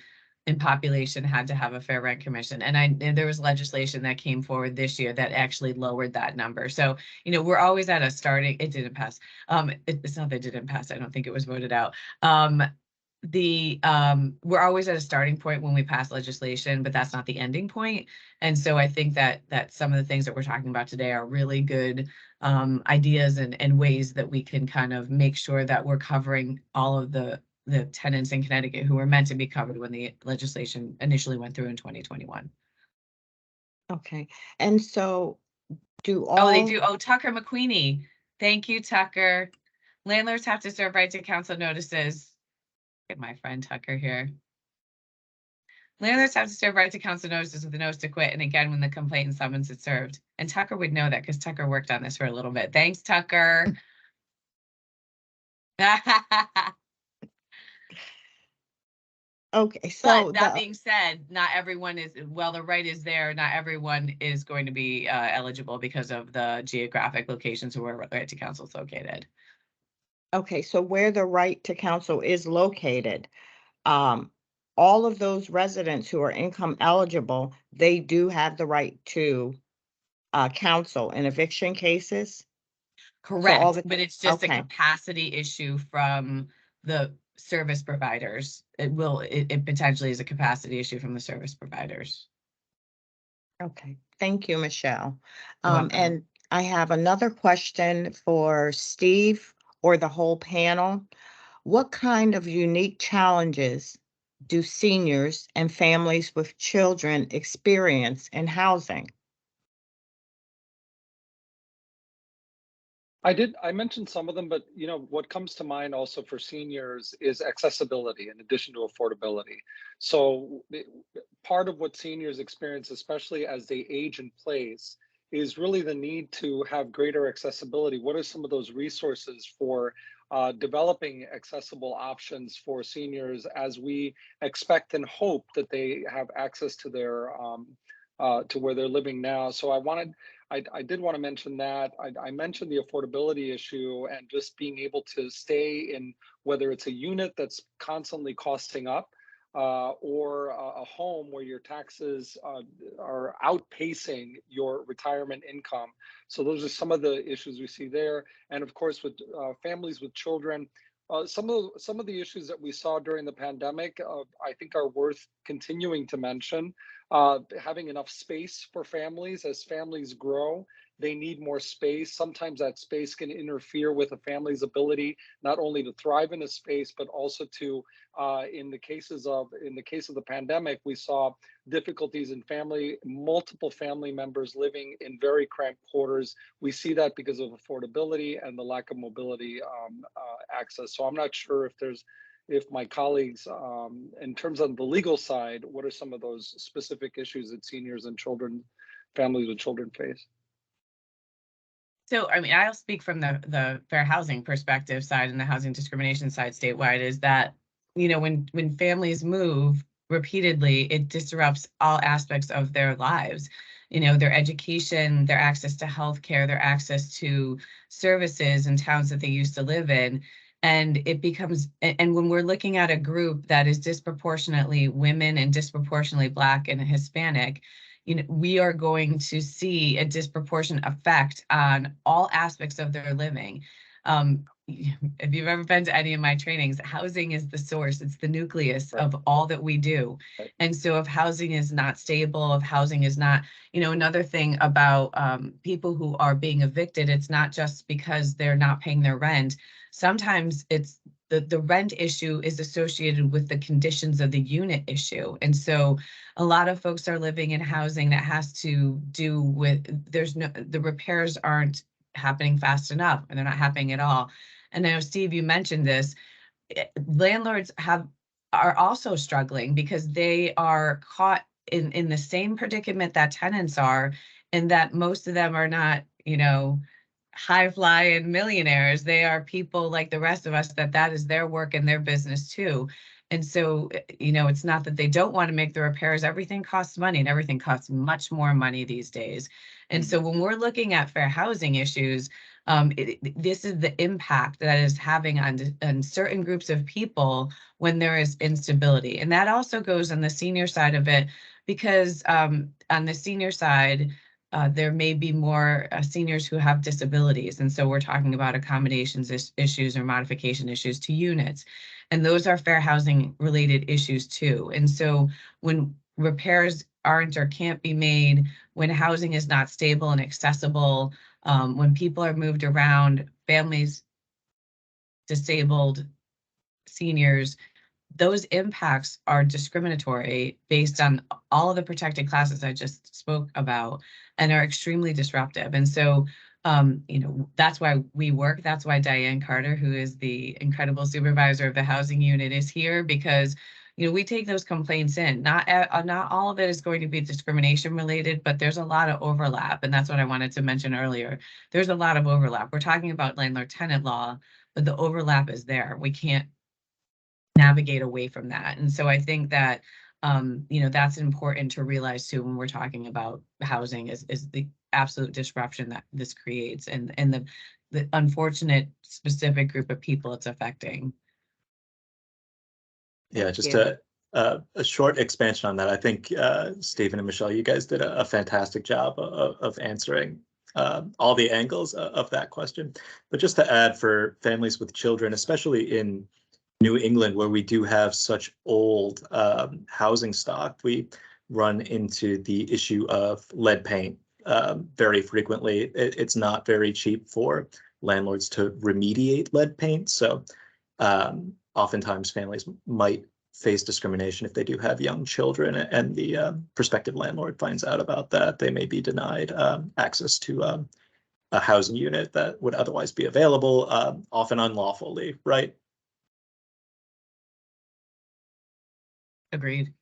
in population, had to have a fair rent commission. And there was legislation that came forward this year that actually lowered that number. So, we're always at a starting, it didn't pass. It's not that it didn't pass, I don't think it was voted out. We're always at a starting point when we pass legislation, but that's not the ending point. And so I think that some of the things that we're talking about today are really good ideas and ways that we can kind of make sure that we're covering all of the tenants in Connecticut who were meant to be covered when the legislation initially went through in 2021. Okay, and so do all... Oh, they do. Oh, Tucker McQueenie. Thank you, Tucker. Landlords have to serve right to counsel notices. Get my friend Tucker here. Landlords have to serve right to counsel notices with a notice to quit, and again when the complaint and summons is served. And Tucker would know that because Tucker worked on this for a little bit. Thanks, Tucker. Okay, so but that being said, not everyone is, well, the right is there, not everyone is going to be eligible because of the geographic locations where right to counsel is located. Okay, so where the right to counsel is located, all of those residents who are income eligible, they do have the right to counsel in eviction cases? Correct, but it's just okay. a capacity issue from the service providers. It potentially is a capacity issue from the service providers. Okay, thank you, Michelle. You're welcome. And I have another question for Steve or the whole panel, what kind of unique challenges do seniors and families with children experience in housing? I mentioned some of them, but what comes to mind also for seniors is accessibility in addition to affordability. So part of what seniors experience, especially as they age in place, is really the need to have greater accessibility. What are some of those resources for developing accessible options for seniors as we expect and hope that they have access to their to where they're living now? So I did want to mention that. I mentioned the affordability issue and just being able to stay in, whether it's a unit that's constantly costing up or a home where your taxes are outpacing your retirement income. So those are some of the issues we see there. And of course, with families with children, some of the issues that we saw during the pandemic, I think are worth continuing to mention. Having enough space for families. As families grow, they need more space. Sometimes that space can interfere with a family's ability not only to thrive in a space, but also to, in the case of the pandemic, we saw difficulties in multiple family members living in very cramped quarters. We see that because of affordability and the lack of mobility access. So I'm not sure if my colleagues, in terms of the legal side, what are some of those specific issues that seniors and families with children face? So, I mean, I'll speak from the fair housing perspective side and the housing discrimination side statewide, is that, when families move repeatedly, it disrupts all aspects of their lives, their education, their access to healthcare, their access to services in towns that they used to live in. And it becomes, and when we're looking at a group that is disproportionately women and disproportionately Black and Hispanic, we are going to see a disproportionate effect on all aspects of their living. If you've ever been to any of my trainings, housing is the source, it's the nucleus of all that we do. And so if housing is not stable, if housing is not, another thing about people who are being evicted, it's not just because they're not paying their rent. Sometimes it's the rent issue is associated with the conditions of the unit issue. And so a lot of folks are living in housing that has to do with, the repairs aren't happening fast enough, and they're not happening at all. And I know, Steve, you mentioned this, landlords are also struggling because they are caught in the same predicament that tenants are, and that most of them are not, high flying millionaires. They are people like the rest of us that is their work and their business too. And so, it's not that they don't want to make the repairs. Everything costs money, and everything costs much more money these days. And so when we're looking at fair housing issues, this is the impact that is having on certain groups of people when there is instability. And that also goes on the senior side of it, because on the senior side, there may be more seniors who have disabilities. And so we're talking about accommodations issues or modification issues to units. And those are fair housing related issues too. And so when repairs aren't or can't be made, when housing is not stable and accessible, when people are moved around, families, disabled, seniors, those impacts are discriminatory based on all of the protected classes I just spoke about, and are extremely disruptive. And so, that's why we work. That's why Diane Carter, who is the incredible supervisor of the housing unit, is here, because we take those complaints in. Not all of it is going to be discrimination related, but there's a lot of overlap. And that's what I wanted to mention earlier. There's a lot of overlap. We're talking about landlord-tenant law, but the overlap is there. We can't navigate away from that. And so I think that, that's important to realize too, when we're talking about housing, is the absolute disruption that this creates, and the unfortunate specific group of people it's affecting. Yeah, just a short expansion on that. I think Stephen and Michelle, you guys did a fantastic job of answering all the angles of that question. But just to add, for families with children, especially in New England, where we do have such old housing stock, we run into the issue of lead paint very frequently. It's not very cheap for landlords to remediate lead paint. So oftentimes families might face discrimination if they do have young children, and the prospective landlord finds out about that. They may be denied access to a housing unit that would otherwise be available, often unlawfully, right? Agreed.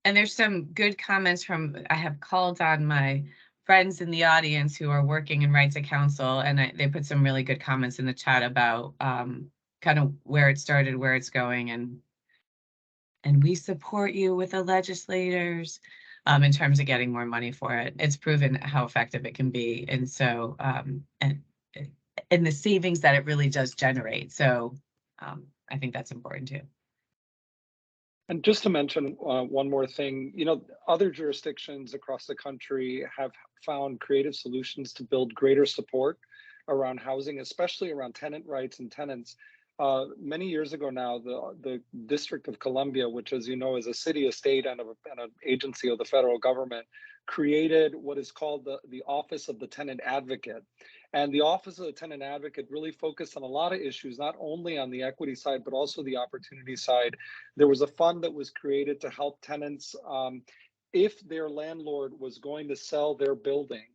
And there's some good comments I have called on my friends in the audience who are working in rights of counsel, and they put some really good comments in the chat about kind of where it started, where it's going, and we support you with the legislators in terms of getting more money for it. It's proven how effective it can be. And so, and the savings that it really does generate. So I think that's important too. And just to mention one more thing, other jurisdictions across the country have found creative solutions to build greater support around housing, especially around tenant rights and tenants. Many years ago now, the District of Columbia, which, as you know, is a city, a state, and an agency of the federal government, created what is called the Office of the Tenant Advocate. And the Office of the Tenant Advocate really focused on a lot of issues, not only on the equity side, but also the opportunity side. There was a fund that was created to help tenants if their landlord was going to sell their building.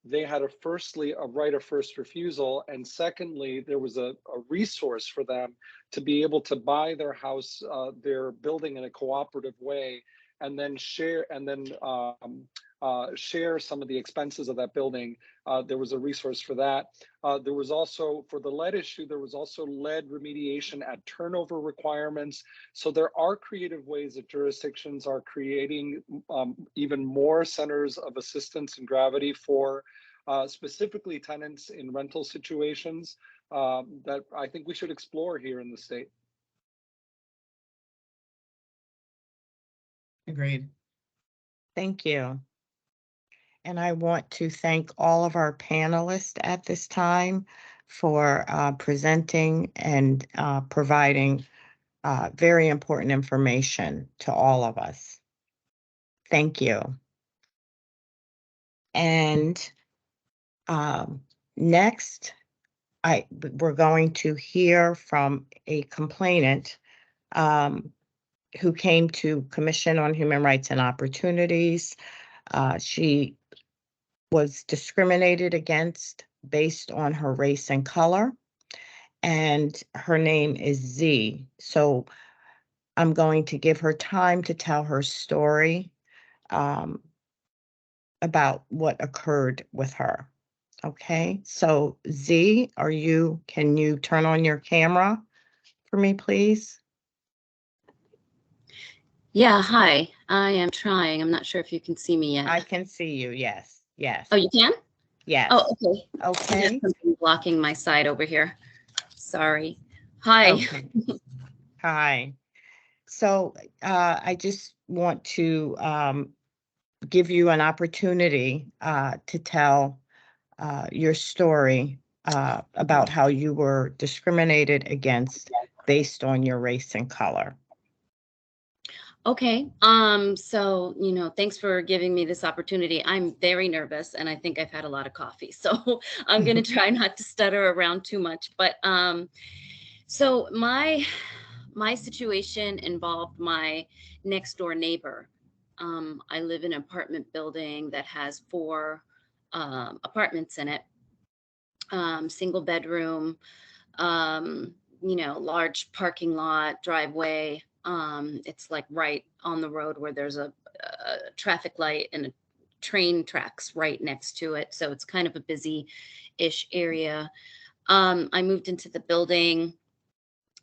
They had firstly a right of first refusal, and secondly, there was a resource for them to be able to buy their house, their building in a cooperative way, and then share some of the expenses of that building. There was a resource for that. There was also, for the lead issue, there was also lead remediation at turnover requirements. So there are creative ways that jurisdictions are creating even more centers of assistance and gravity for specifically tenants in rental situations that I think we should explore here in the state. Agreed. Thank you. And I want to thank all of our panelists at this time for presenting and providing very important information to all of us. Thank you. And next, we're going to hear from a complainant who came to Commission on Human Rights and Opportunities. She was discriminated against based on her race and color, and her name is Z. So I'm going to give her time to tell her story about what occurred with her. Okay, so Z, can you turn on your camera for me, please? Yeah, hi. I am trying. I'm not sure if you can see me yet. I can see you, yes, yes. Oh, you can? Yes. Oh, okay. Okay. There's something blocking my side over here. Sorry. Hi. Okay. Hi. So I just want to give you an opportunity to tell your story about how you were discriminated against based on your race and color. Okay. So, thanks for giving me this opportunity. I'm very nervous and I think I've had a lot of coffee. So I'm going to try not to stutter around too much. But so my situation involved my next door neighbor. I live in an apartment building that has 4 apartments in it. Single bedroom, large parking lot, driveway. It's like right on the road where there's a traffic light and a train tracks right next to it. So it's kind of a busy-ish area. I moved into the building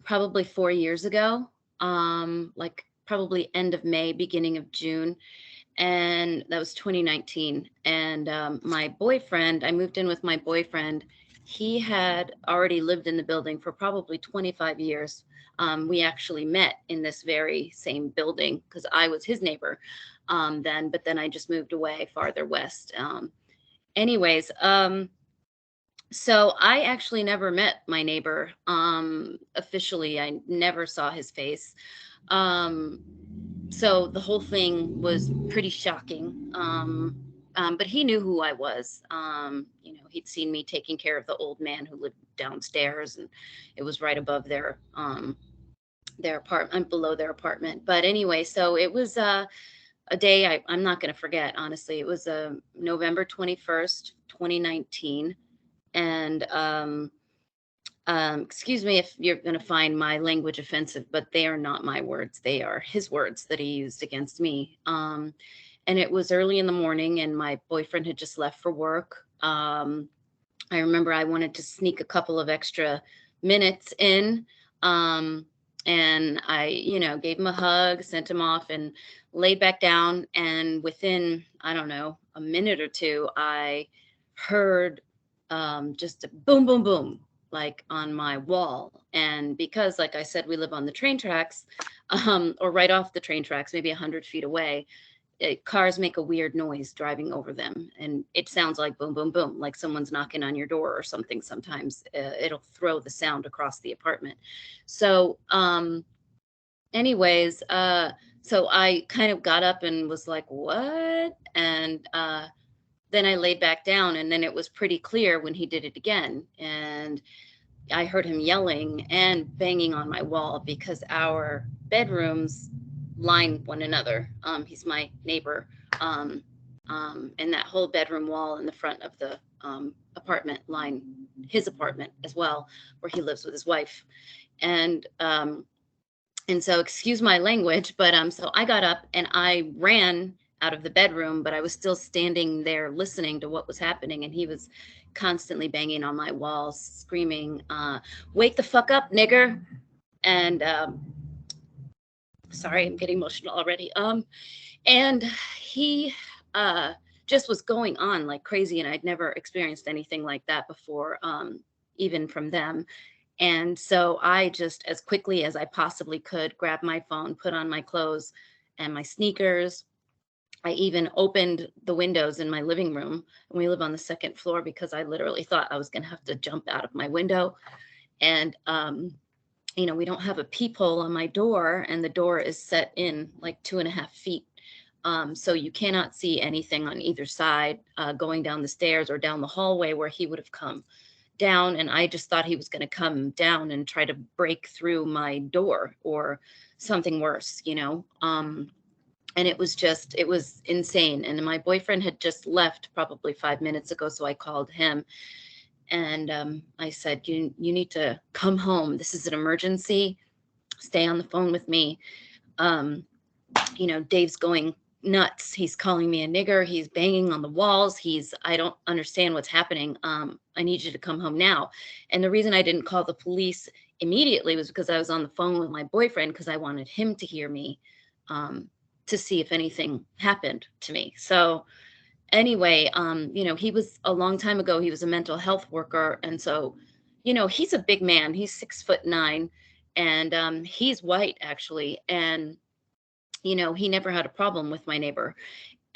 probably 4 years ago, like probably end of May, beginning of June. And that was 2019. And my boyfriend, I moved in with my boyfriend. He had already lived in the building for probably 25 years. We actually met in this very same building because I was his neighbor then, but then I just moved away farther west. So I actually never met my neighbor officially. I never saw his face. So the whole thing was pretty shocking. but he knew who I was. You know, he'd seen me taking care of the old man who lived downstairs, and it was right above their apartment, below their apartment. But anyway, so it was a day I'm not going to forget, honestly. It was November 21st, 2019. And excuse me if you're going to find my language offensive, but they are not my words. They are his words that he used against me. And it was early in the morning, and my boyfriend had just left for work. I remember I wanted to sneak a couple of extra minutes in. And I, you know, gave him a hug, sent him off, and laid back down. And within, I don't know, a minute or two, I heard just a boom, boom, boom, like on my wall. And because, like I said, we live on the train tracks, or right off the train tracks, maybe 100 feet away, cars make a weird noise driving over them. And it sounds like boom, boom, boom, like someone's knocking on your door or something. Sometimes it'll throw the sound across the apartment. So anyways, so I kind of got up and was like, what? And then I laid back down, and then it was pretty clear when he did it again. And I heard him yelling and banging on my wall because our bedrooms line one another. He's my neighbor. And that whole bedroom wall in the front of the apartment line his apartment as well, where he lives with his wife. And so, excuse my language, but so I got up and I ran out of the bedroom, but I was still standing there listening to what was happening. And he was constantly banging on my walls, screaming, wake the fuck up, nigger. And sorry, I'm getting emotional already. And he just was going on like crazy. And I'd never experienced anything like that before, even from them. And so I just, as quickly as I possibly could, grabbed my phone, put on my clothes and my sneakers. I even opened the windows in my living room, and we live on the second floor, because I literally thought I was going to have to jump out of my window. And, you know, we don't have a peephole on my door, and the door is set in like 2.5 feet. So you cannot see anything on either side going down the stairs or down the hallway where he would have come down. And I just thought he was going to come down and try to break through my door or something worse, you know. And it was insane. And my boyfriend had just left probably 5 minutes ago. So I called him and I said, you need to come home. This is an emergency. Stay on the phone with me. You know, Dave's going nuts. He's calling me a nigger. He's banging on the walls. I don't understand what's happening. I need you to come home now. And the reason I didn't call the police immediately was because I was on the phone with my boyfriend, because I wanted him to hear me, to see if anything happened to me. So anyway, you know, he was a long time ago, he was a mental health worker. And so, you know, he's a big man. He's 6'9", and he's white actually. And, you know, he never had a problem with my neighbor.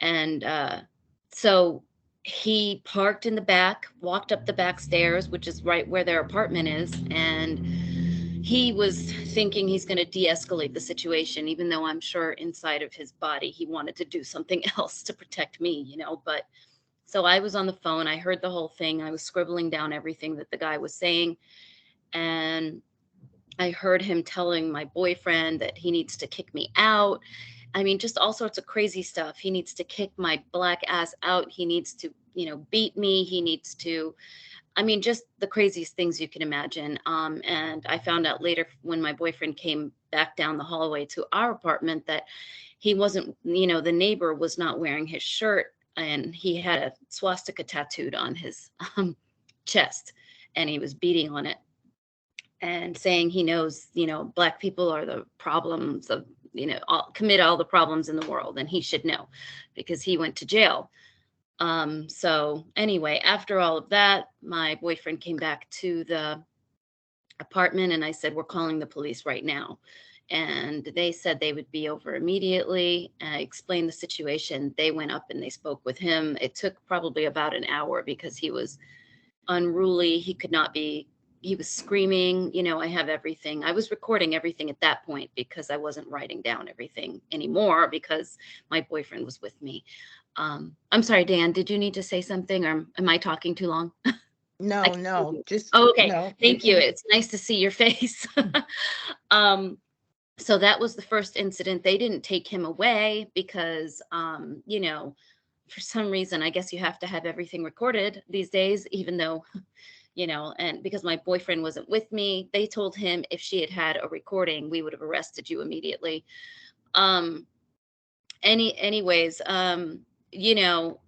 And so he parked in the back, walked up the back stairs, which is right where their apartment is. And he was thinking he's going to de-escalate the situation, even though I'm sure inside of his body, he wanted to do something else to protect me, you know. But so I was on the phone. I heard the whole thing. I was scribbling down everything that the guy was saying. And I heard him telling my boyfriend that he needs to kick me out. I mean, just all sorts of crazy stuff. He needs to kick my black ass out. He needs to, you know, beat me. He needs to, I mean, just the craziest things you can imagine. And I found out later when my boyfriend came back down the hallway to our apartment that he wasn't, you know, the neighbor was not wearing his shirt, and he had a swastika tattooed on his chest, and he was beating on it and saying he knows, you know, Black people are the problems of, you know, commit all the problems in the world, and he should know because he went to jail. So anyway, after all of that, my boyfriend came back to the apartment, and I said, we're calling the police right now. And they said they would be over immediately. And I explained the situation. They went up and they spoke with him. It took probably about an hour because he was unruly. He could not be he was screaming, you know, I have everything. I was recording everything at that point because I wasn't writing down everything anymore because my boyfriend was with me. I'm sorry, Dan, did you need to say something, or am I talking too long? No, I can hear no, you. just, Oh, okay, no. thank you. It's nice to see your face. So that was the first incident. They didn't take him away because, you know, for some reason, I guess you have to have everything recorded these days, even though, you know, and because my boyfriend wasn't with me, they told him if she had had a recording, we would have arrested you immediately. Anyways, you know,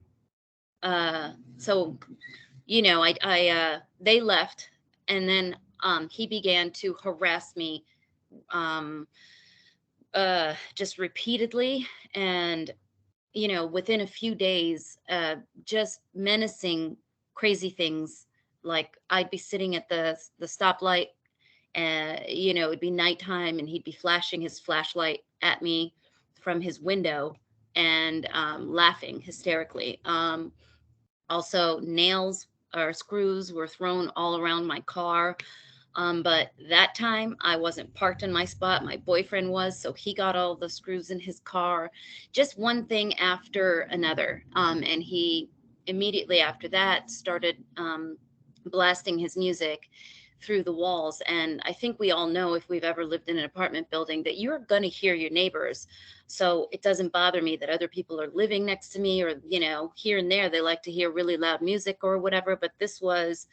so, you know, they left, and then, he began to harass me, um, just repeatedly. And, you know, within a few days, just menacing crazy things. Like I'd be sitting at the stoplight, and, you know, it'd be nighttime, and he'd be flashing his flashlight at me from his window, and laughing hysterically. Also, nails or screws were thrown all around my car. But that time I wasn't parked in my spot. My boyfriend was, so he got all the screws in his car. Just one thing after another. And he immediately after that started blasting his music through the walls. And I think we all know, if we've ever lived in an apartment building, that you're going to hear your neighbors. So it doesn't bother me that other people are living next to me, or, you know, here and there, they like to hear really loud music or whatever. But this was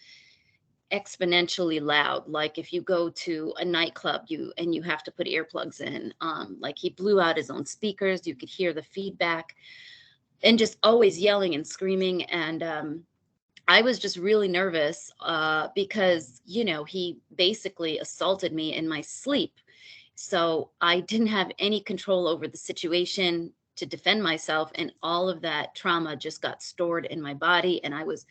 exponentially loud. Like if you go to a nightclub, you have to put earplugs in. Like he blew out his own speakers. You could hear the feedback, and just always yelling and screaming. And I was just really nervous because, you know, he basically assaulted me in my sleep. So I didn't have any control over the situation to defend myself. And all of that trauma just got stored in my body. And I was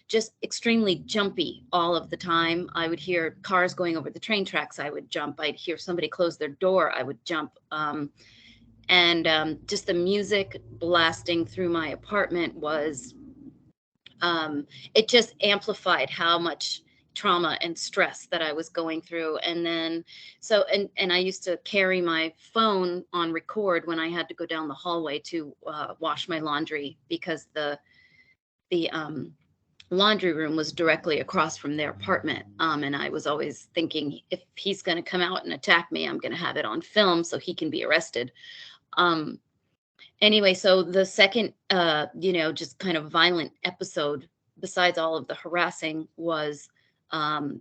just extremely jumpy all of the time. I would hear cars going over the train tracks. I would jump. I'd hear somebody close their door. I would jump. And just the music blasting through my apartment was, it just amplified how much trauma and stress that I was going through. And then, so, and I used to carry my phone on record when I had to go down the hallway to wash my laundry, because the laundry room was directly across from their apartment. And I was always thinking, if he's going to come out and attack me, I'm going to have it on film so he can be arrested. Anyway, so the second, you know, just kind of violent episode, besides all of the harassing, was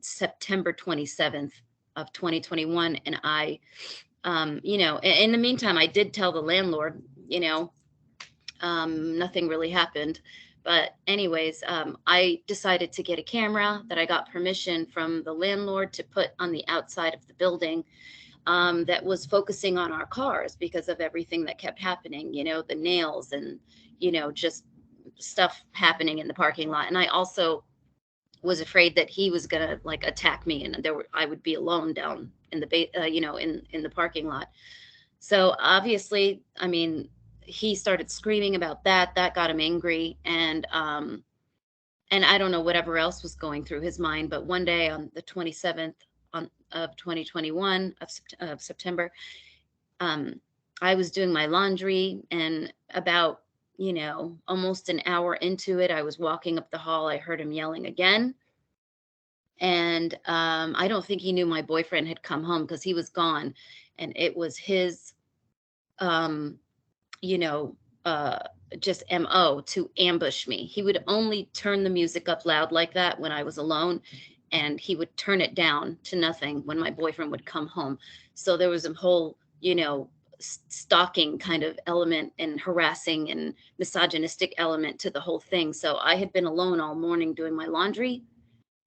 September 27th of 2021. And I, you know, in the meantime, I did tell the landlord, you know, nothing really happened. But anyways, I decided to get a camera that I got permission from the landlord to put on the outside of the building, that was focusing on our cars because of everything that kept happening, you know, the nails and, you know, just stuff happening in the parking lot. And I also was afraid that he was going to like attack me, and I would be alone down in the, you know, in the parking lot. So obviously, I mean, he started screaming about that got him angry. And I don't know whatever else was going through his mind, but one day on the 27th of 2021 of September, I was doing my laundry, and about, you know, almost an hour into it, I was walking up the hall. I heard him yelling again. And I don't think he knew my boyfriend had come home, because he was gone. And it was his, you know, just MO to ambush me. He would only turn the music up loud like that when I was alone, and he would turn it down to nothing when my boyfriend would come home. So there was a whole, you know, stalking kind of element and harassing and misogynistic element to the whole thing. So I had been alone all morning doing my laundry,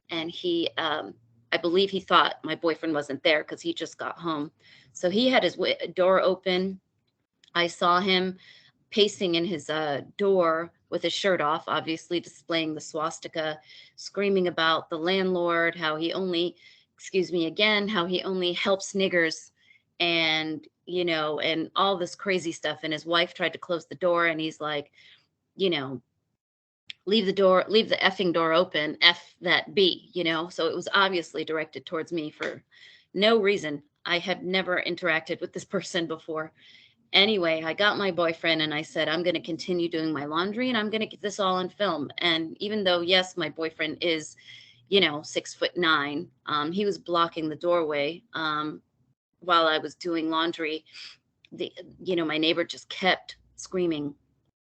and he, I believe he thought my boyfriend wasn't there because he just got home. So he had his door open. I saw him pacing in his door with his shirt off, obviously displaying the swastika, screaming about the landlord, how he only, excuse me again, how he only helps niggers, and, you know, and all this crazy stuff. And his wife tried to close the door, and he's like, you know, leave the effing door open, F that B, you know? So it was obviously directed towards me for no reason. I had never interacted with this person before. Anyway, I got my boyfriend and I said, I'm going to continue doing my laundry and I'm going to get this all on film. And even though, yes, my boyfriend is, you know, 6'9", he was blocking the doorway while I was doing laundry. My neighbor just kept screaming,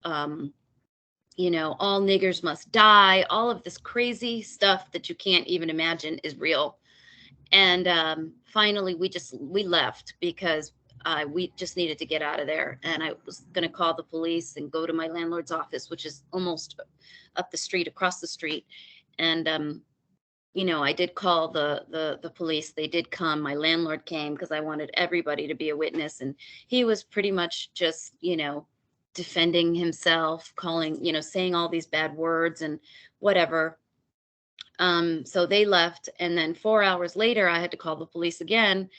you know, all niggers must die. All of this crazy stuff that you can't even imagine is real. And finally, we left because we just needed to get out of there. And I was going to call the police and go to my landlord's office, which is almost up the street, across the street. And, you know, I did call the police. They did come. My landlord came because I wanted everybody to be a witness. And he was pretty much just, you know, defending himself, calling, you know, saying all these bad words and whatever. So they left. And then 4 hours later, I had to call the police again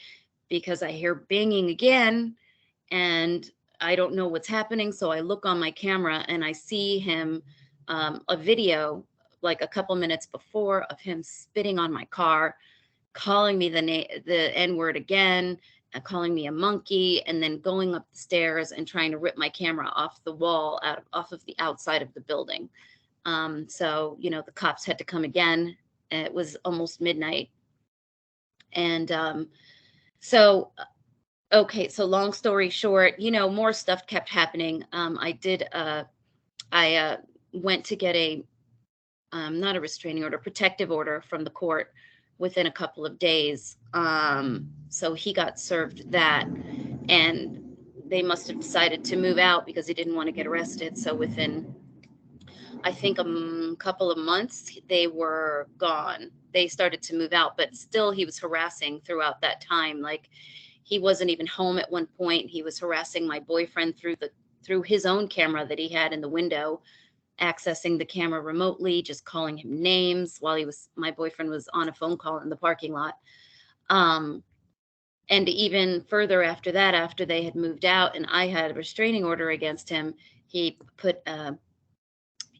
because I hear banging again and I don't know what's happening. So I look on my camera and I see him, a video like a couple minutes before of him spitting on my car, calling me the N-word again, calling me a monkey, and then going up the stairs and trying to rip my camera off the wall, off of the outside of the building. So, you know, the cops had to come again. And it was almost midnight. And so long story short, you know, more stuff kept happening. I went to get a, not a restraining order, protective order from the court within a couple of days. So he got served that, and they must have decided to move out because he didn't want to get arrested. So within, I think, a couple of months, they were gone. They started to move out, but still he was harassing throughout that time. Like, he wasn't even home at one point. He was harassing my boyfriend through his own camera that he had in the window, accessing the camera remotely, just calling him names while my boyfriend was on a phone call in the parking lot. And even further after that, after they had moved out and I had a restraining order against him, he put,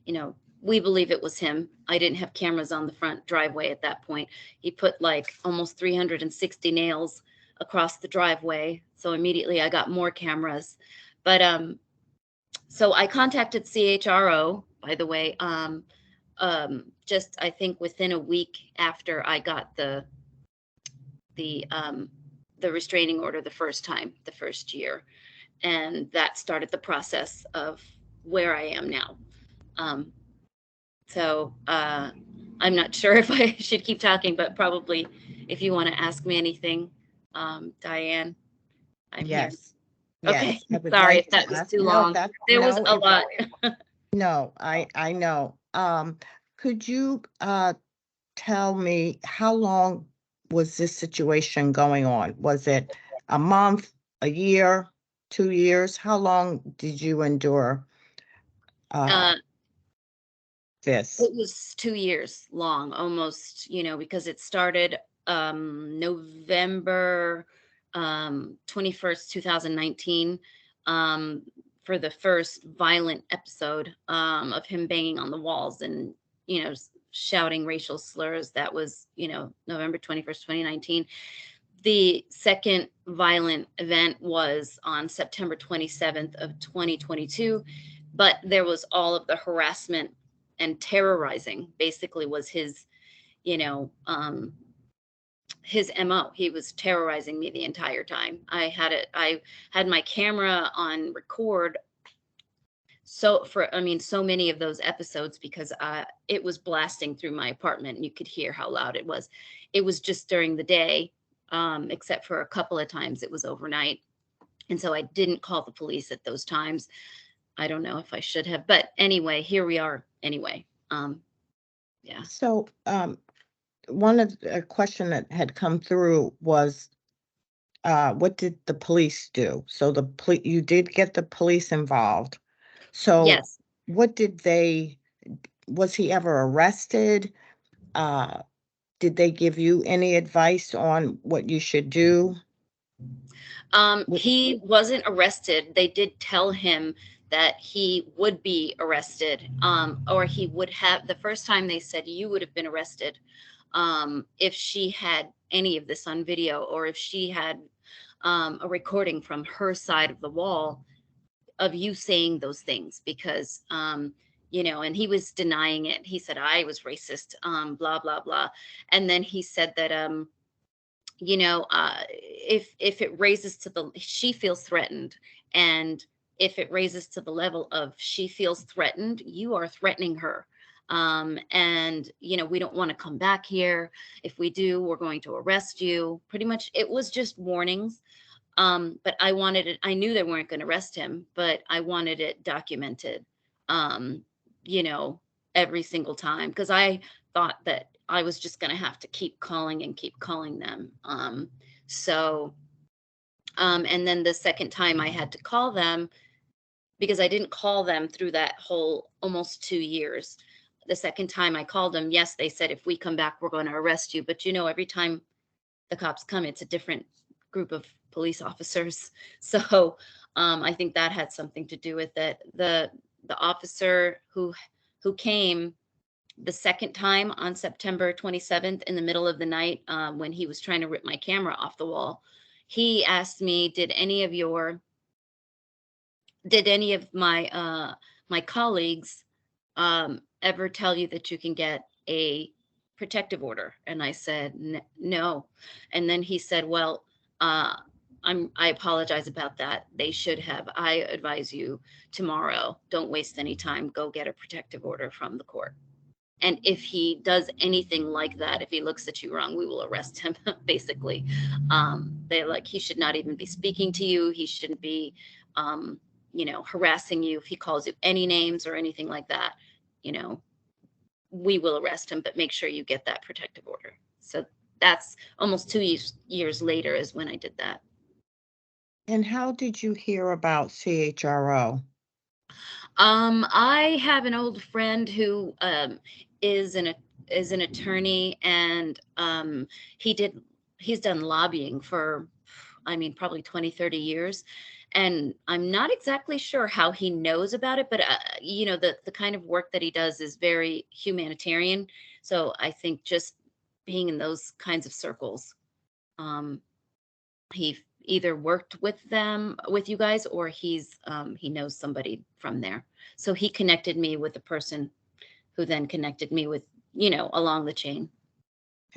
you know, we believe it was him. I didn't have cameras on the front driveway at that point. He put like almost 360 nails across the driveway. So immediately I got more cameras. But so I contacted CHRO, by the way, just I think within a week after I got the restraining order the first year. And that started the process of where I am now. So I'm not sure if I should keep talking, but probably if you want to ask me anything, Diane, I'm here. Yes. Okay, Yes, I would sorry like if that to was ask- too no, long. that- There was no, a it- lot. No, I know. Could you tell me how long was this situation going on? Was it a month, a year, 2 years? How long did you endure this? It was 2 years long, almost, you know, because it started November 21st, 2019, for the first violent episode of him banging on the walls and, you know, shouting racial slurs. That was, you know, November 21st, 2019. The second violent event was on September 27th of 2022, but there was all of the harassment and terrorizing basically was his, you know, his MO. He was terrorizing me the entire time. I had my camera on record. So so many of those episodes because it was blasting through my apartment and you could hear how loud it was. It was just during the day, except for a couple of times it was overnight. And so I didn't call the police at those times. I don't know if I should have, but anyway, here we are anyway. Yeah. So one of the question that had come through was what did the police do? So you did get the police involved. So Yes. what was he ever arrested? Did they give you any advice on what you should do? He wasn't arrested. They did tell him that he would be arrested, or he would have. The first time they said you would have been arrested if she had any of this on video, or if she had a recording from her side of the wall of you saying those things, because you know, and he was denying it. He said I was racist, blah blah blah, and then he said that you know, if it raises to the, she feels threatened, and if it raises to the level of she feels threatened, you are threatening her. And you know, we don't want to come back here. If we do, we're going to arrest you. Pretty much, it was just warnings. But I wanted it. I knew they weren't going to arrest him, but I wanted it documented. You know, every single time, because I thought that I was just going to have to keep calling and keep calling them. And then the second time I had to call them, because I didn't call them through that whole almost 2 years. The second time I called them, yes, they said, if we come back, we're going to arrest you. But you know, every time the cops come, it's a different group of police officers. So I think that had something to do with it. The officer who came the second time on September 27th in the middle of the night, when he was trying to rip my camera off the wall, he asked me, did any of my my colleagues ever tell you that you can get a protective order? And I said, no. And then he said, well, I apologize about that. They should have. I advise you tomorrow, don't waste any time. Go get a protective order from the court. And if he does anything like that, if he looks at you wrong, we will arrest him, basically. They're like, he should not even be speaking to you. He shouldn't be, you know, harassing you. If he calls you any names or anything like that, you know, we will arrest him, but make sure you get that protective order. So that's almost 2 years later is when I did that. And how did you hear about CHRO? I have an old friend who is an attorney, and he's done lobbying for, I mean, probably 20, 30 years. And I'm not exactly sure how he knows about it, but you know, the kind of work that he does is very humanitarian. So I think just being in those kinds of circles, he either worked with you guys, or he knows somebody from there. So he connected me with the person who then connected me with, you know, along the chain.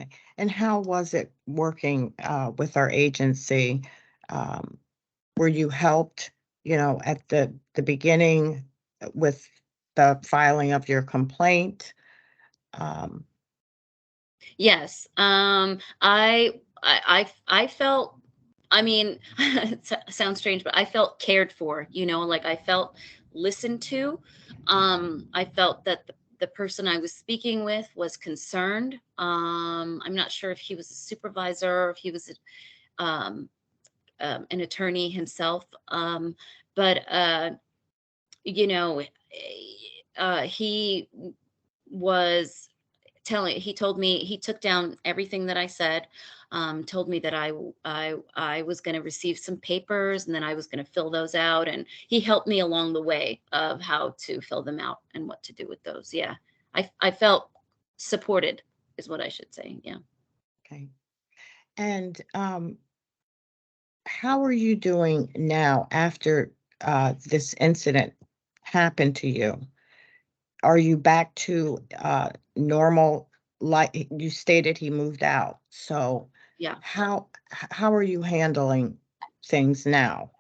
Okay. And how was it working with our agency? Were you helped, you know, at the beginning with the filing of your complaint? Yes. I felt, I mean, it sounds strange, but I felt cared for, you know, like I felt listened to. I felt that the person I was speaking with was concerned. I'm not sure if he was a supervisor or if he was an attorney himself. But you know, he was he told me, he took down everything that I said, told me that I was going to receive some papers, and then I was going to fill those out. And he helped me along the way of how to fill them out and what to do with those. Yeah. I felt supported is what I should say. Yeah. Okay. And how are you doing now after this incident happened to you? Are you back to normal? Like you stated, he moved out. So Yeah. how are you handling things now?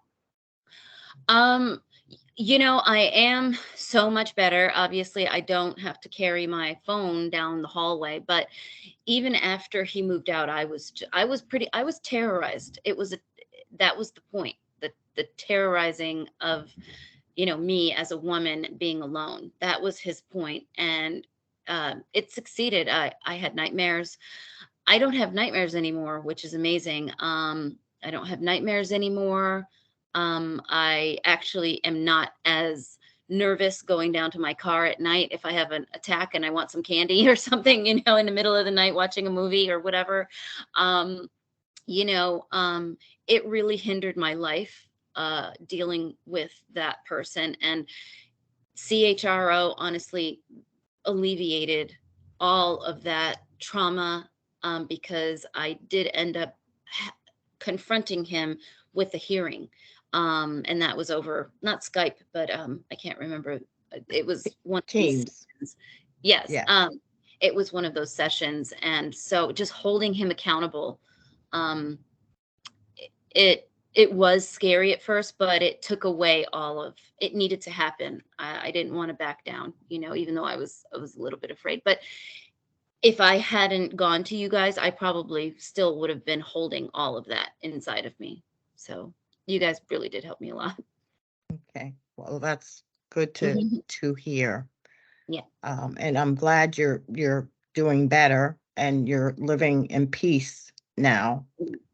You know, I am so much better. Obviously, I don't have to carry my phone down the hallway, but even after he moved out, I was terrorized. That was the point, the terrorizing of, you know, me as a woman being alone. That was his point, and it succeeded. I had nightmares. I don't have nightmares anymore, which is amazing. I don't have nightmares anymore. I actually am not as nervous going down to my car at night if I have an attack and I want some candy or something, you know, in the middle of the night watching a movie or whatever. You know, it really hindered my life dealing with that person. And CHRO honestly alleviated all of that trauma, because I did end up confronting him with a hearing. And that was over, not Skype, but I can't remember. It was one of these Teams. sessions. Yes. Yeah. It was one of those sessions. And so just holding him accountable, it was scary at first, but it took away all of it. Needed to happen. I didn't want to back down, even though I was a little bit afraid. But if I hadn't gone to you guys, I probably still would have been holding all of that inside of me. So you guys really did help me a lot. Okay, well, that's good to hear. Yeah. And I'm glad you're doing better and you're living in peace now.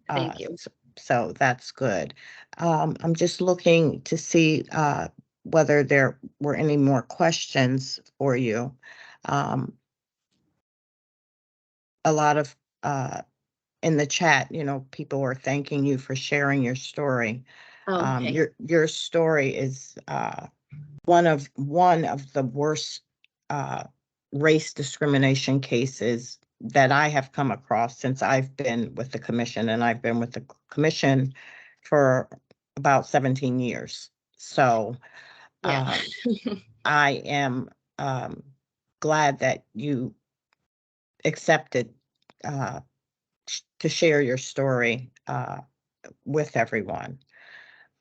Thank you. So that's good. I'm just looking to see whether there were any more questions for you. A lot of in the chat, people are thanking you for sharing your story. Oh, okay. Your story is one of the worst race discrimination cases that I have come across since I've been with the commission, and I've been with the commission for about 17 years. So Yeah. I am glad that you accepted to share your story with everyone.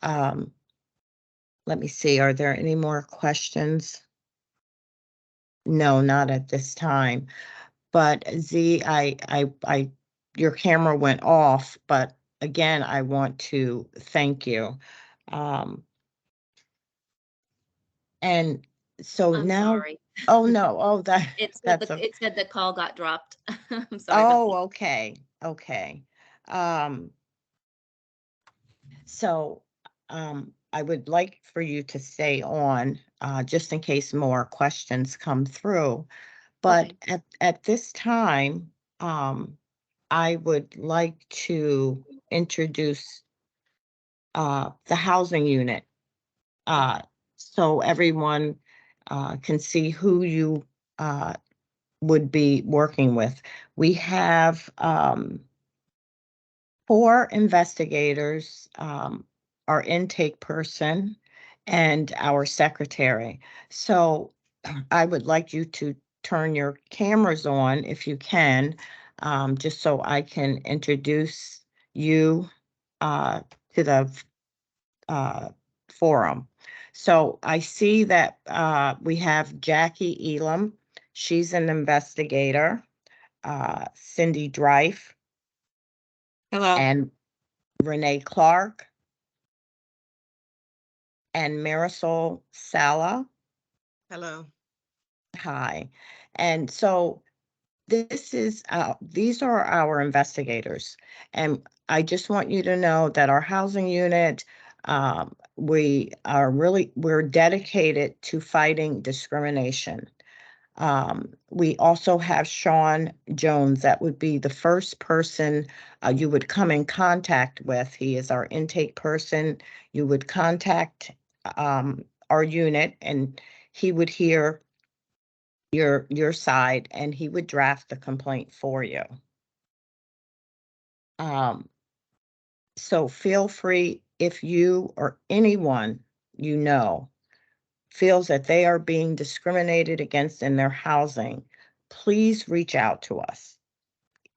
Let me see, are there any more questions? No, not at this time. But Z, your camera went off, but again, I want to thank you. And so I'm now, sorry. oh no, It that's said the call got dropped. I'm sorry about oh, that. okay. So I would like for you to stay on just in case more questions come through. But Okay. at this time, I would like to introduce the housing unit so everyone can see who you would be working with. We have 4 investigators, our intake person, and our secretary. So I would like you to turn your cameras on if you can, just so I can introduce you to the forum. So I see that we have Jackie Elam. She's an investigator. Cindy Drife. Hello. And Renee Clark. And Marisol Sala. Hello. Hi. And so these are our investigators. And I just want you to know that our housing unit, we're dedicated to fighting discrimination. We also have Sean Jones. That would be the first person you would come in contact with. He is our intake person. You would contact our unit and he would hear your side and he would draft the complaint for you. So feel free, if you or anyone feels that they are being discriminated against in their housing, please reach out to us.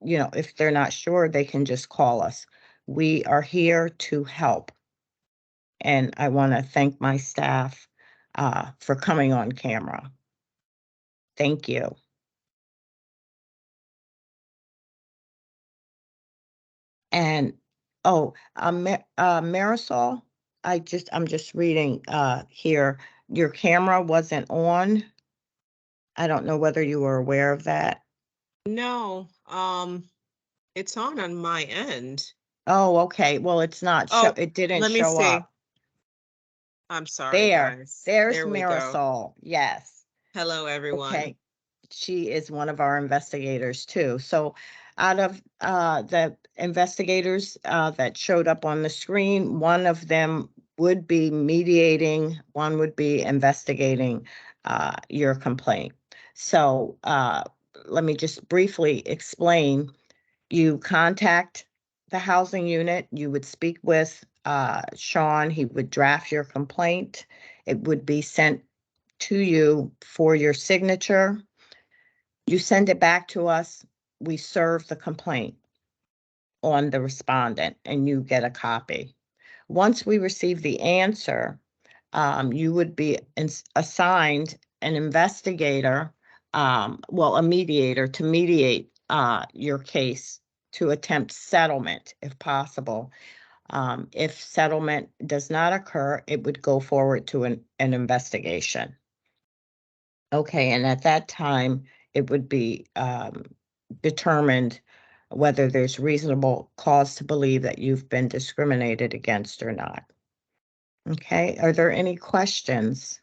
If they're not sure, they can just call us. We are here to help. And I want to thank my staff for coming on camera. Thank you. And Marisol, I'm just reading here. Your camera wasn't on. I don't know whether you were aware of that. No, it's on my end. Oh, okay. Well, it's not. It didn't let me show see. up. I'm sorry, guys. There's There we go. Marisol. Yes. Hello, everyone. Okay. She is one of our investigators too. So out of the investigators that showed up on the screen, one of them would be mediating, one would be investigating your complaint. So let me just briefly explain. You contact the housing unit, you would speak with Sean, he would draft your complaint. It would be sent to you for your signature. You send it back to us, we serve the complaint on the respondent and you get a copy. Once we receive the answer, you would be assigned an investigator, well, a mediator to mediate your case to attempt settlement if possible. If settlement does not occur, it would go forward to an investigation. Okay, and at that time, it would be determined whether there's reasonable cause to believe that you've been discriminated against or not. Okay, are there any questions?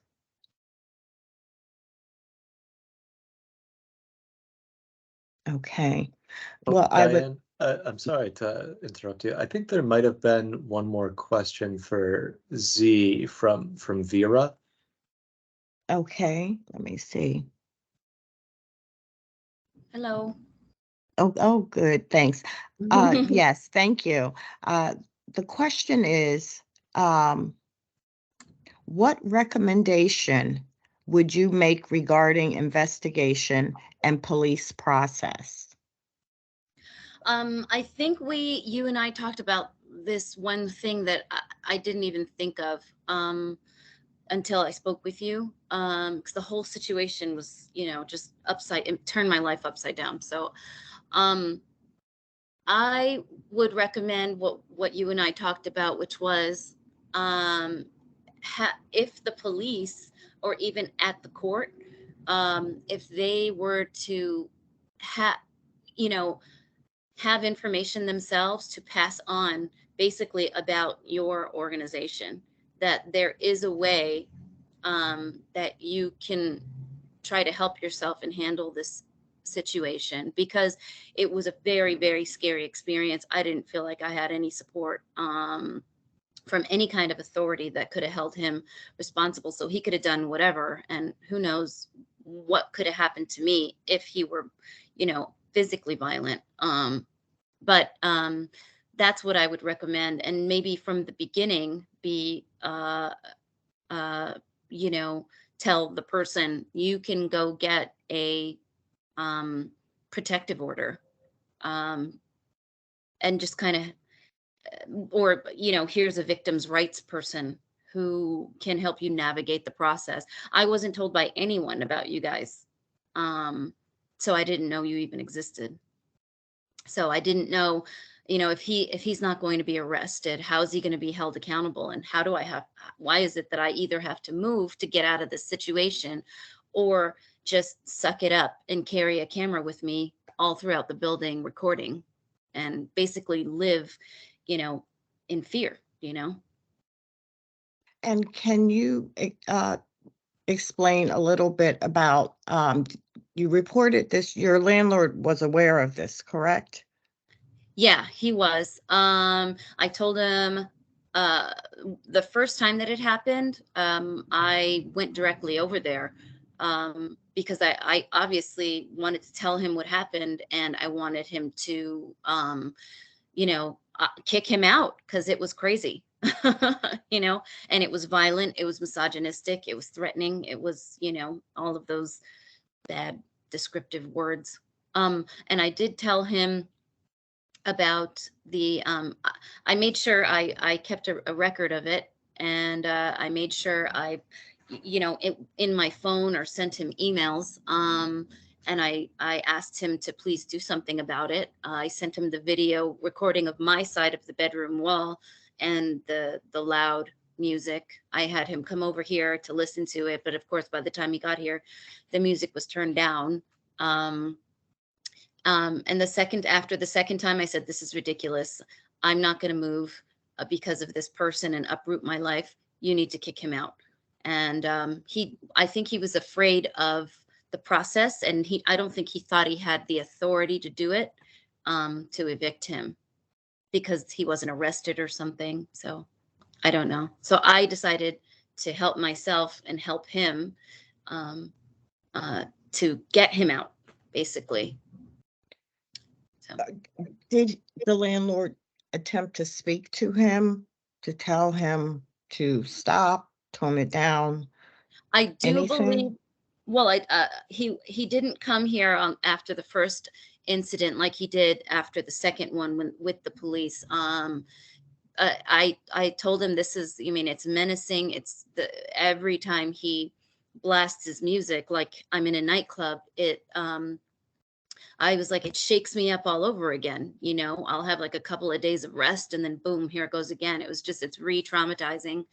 Okay, well, I would. Diane, I'm sorry to interrupt you. I think there might have been one more question for Z from Vera. Okay, let me see. Hello. Oh, good, thanks. Yes, thank you. The question is, what recommendation would you make regarding investigation and police process? I think you and I talked about this one thing that I didn't even think of until I spoke with you, because the whole situation was, just it turned my life upside down. So I would recommend what you and I talked about, which was if the police or even at the court, if they were to have information themselves to pass on basically about your organization, that there is a way that you can try to help yourself and handle this situation, because it was a very, very scary experience. I didn't feel like I had any support from any kind of authority that could have held him responsible. So he could have done whatever, and who knows what could have happened to me if he were, physically violent. But that's what I would recommend. And maybe from the beginning tell the person you can go get a protective order, and just kind of, or, here's a victim's rights person who can help you navigate the process. I wasn't told by anyone about you guys. So I didn't know you even existed. So I didn't know, if he's not going to be arrested, how is he going to be held accountable? And why is it that I either have to move to get out of this situation, or just suck it up and carry a camera with me all throughout the building recording, and basically live, in fear, And can you explain a little bit about, you reported this, your landlord was aware of this, correct? Yeah, he was. I told him the first time that it happened, I went directly over there because I obviously wanted to tell him what happened, and I wanted him to, kick him out, because it was crazy, and it was violent, it was misogynistic, it was threatening, it was, all of those bad descriptive words. And I did tell him about the, I made sure I kept a record of it, and I made sure I, in my phone, or sent him emails, and I asked him to please do something about it. I sent him the video recording of my side of the bedroom wall and the loud music. I had him come over here to listen to it, but of course, by the time he got here, the music was turned down. And after the second time, I said, this is ridiculous. I'm not going to move because of this person and uproot my life. You need to kick him out. And I think he was afraid of the process, and I don't think he thought he had the authority to do it. to evict him because he wasn't arrested or something. So I don't know. So I decided to help myself and help him to get him out, basically. So Did the landlord attempt to speak to him, to tell him to stop, tone it down? I do Anything? believe, well, he didn't come here after the first incident like he did after the second one with the police. I told him this is, I mean, it's menacing. It's every time he blasts his music, like I'm in a nightclub, I was like, it shakes me up all over again. You know, I'll have like a couple of days of rest and then boom, here it goes again. It was just, it's re-traumatizing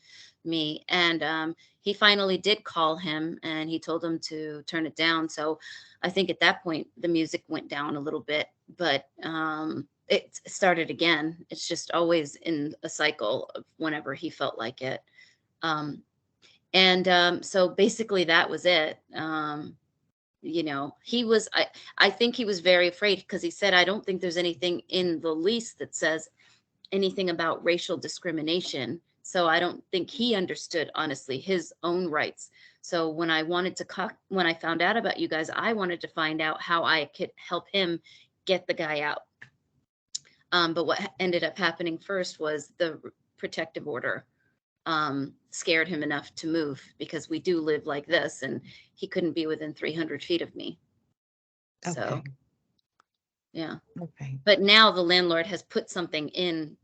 me. And he finally did call him and he told him to turn it down. So I think at that point, the music went down a little bit, but it started again. It's just always in a cycle of whenever he felt like it. So basically that was it. You know, I think he was very afraid because he said, I don't think there's anything in the lease that says anything about racial discrimination. So I don't think he understood, honestly, his own rights. So when I when I found out about you guys, I wanted to find out how I could help him get the guy out. But what ended up happening first was the protective order scared him enough to move because we do live like this and he couldn't be within 300 feet of me. So, Okay. yeah. Okay. But now the landlord has put something in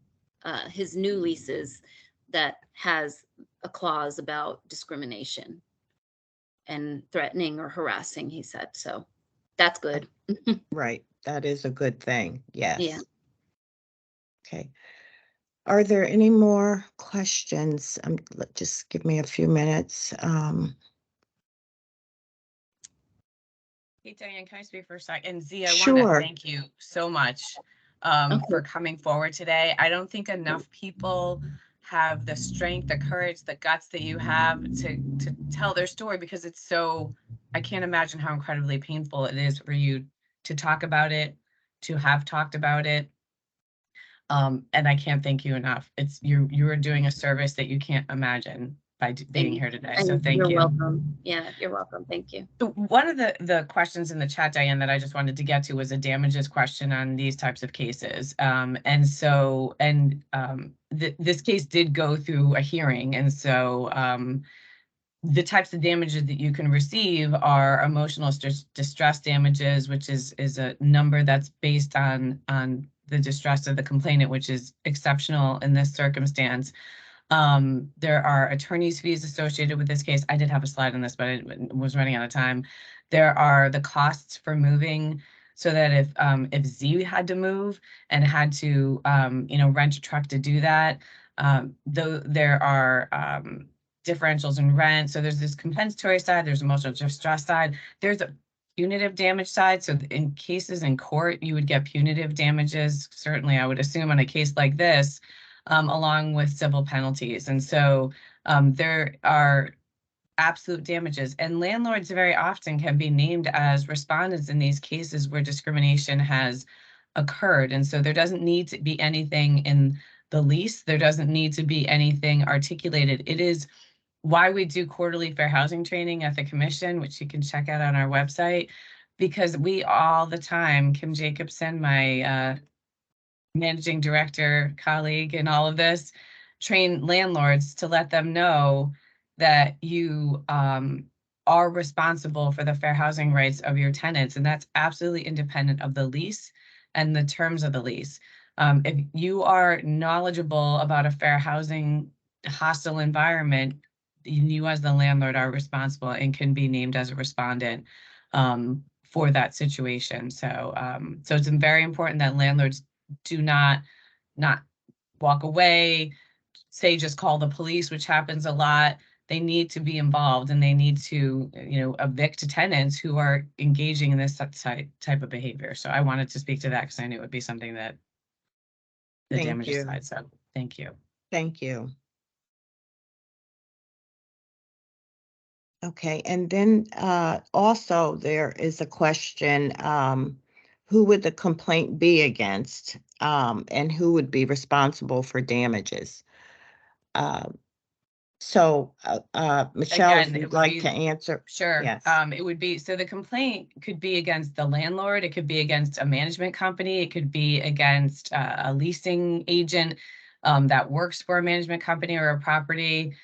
his new leases that has a clause about discrimination and threatening or harassing, he said. So that's good. Right. That is a good thing. Yes. Yeah. Okay. Are there any more questions? Just give me a few minutes. Hey, Diane, can I speak for a second? Z, I want to Sure. thank you so much for coming forward today. I don't think enough people have the strength, the courage, the guts that you have to tell their story because it's so, I can't imagine how incredibly painful it is for you to talk about it, to have talked about it. And I can't thank you enough. You are doing a service that you can't imagine by being here today. So thank you. You're welcome. Yeah, you're welcome. Thank you. So one of the questions in the chat, Diane, that I just wanted to get to was a damages question on these types of cases. This case did go through a hearing. And so the types of damages that you can receive are emotional distress damages, which is a number that's based on the distress of the complainant, which is exceptional in this circumstance. There are attorney's fees associated with this case. I did have a slide on this, but I was running out of time. There are the costs for moving, so that if Z had to move and had to rent a truck to do that, though there are differentials in rent. So there's this compensatory side, there's emotional distress side, there's a punitive damage side. So in cases in court, you would get punitive damages. Certainly, I would assume on a case like this, along with civil penalties. And so there are absolute damages. And landlords very often can be named as respondents in these cases where discrimination has occurred. And so there doesn't need to be anything in the lease. There doesn't need to be anything articulated. It is why we do quarterly fair housing training at the commission, which you can check out on our website, because we all the time, Kim Jacobson, my managing director colleague in all of this, train landlords to let them know that you are responsible for the fair housing rights of your tenants. And that's absolutely independent of the lease and the terms of the lease. If you are knowledgeable about a fair housing hostile environment, you as the landlord are responsible and can be named as a respondent for that situation. So it's very important that landlords do not walk away, say just call the police, which happens a lot. They need to be involved and they need to, evict tenants who are engaging in this type of behavior. So I wanted to speak to that because I knew it would be something that the damages side. So thank you. Thank you. Okay, and then also there is a question who would the complaint be against, and who would be responsible for damages? Michelle, Again, if it you'd would like be- to answer. Sure. Yes. It would be, so the complaint could be against the landlord, it could be against a management company, it could be against a leasing agent that works for a management company or a property.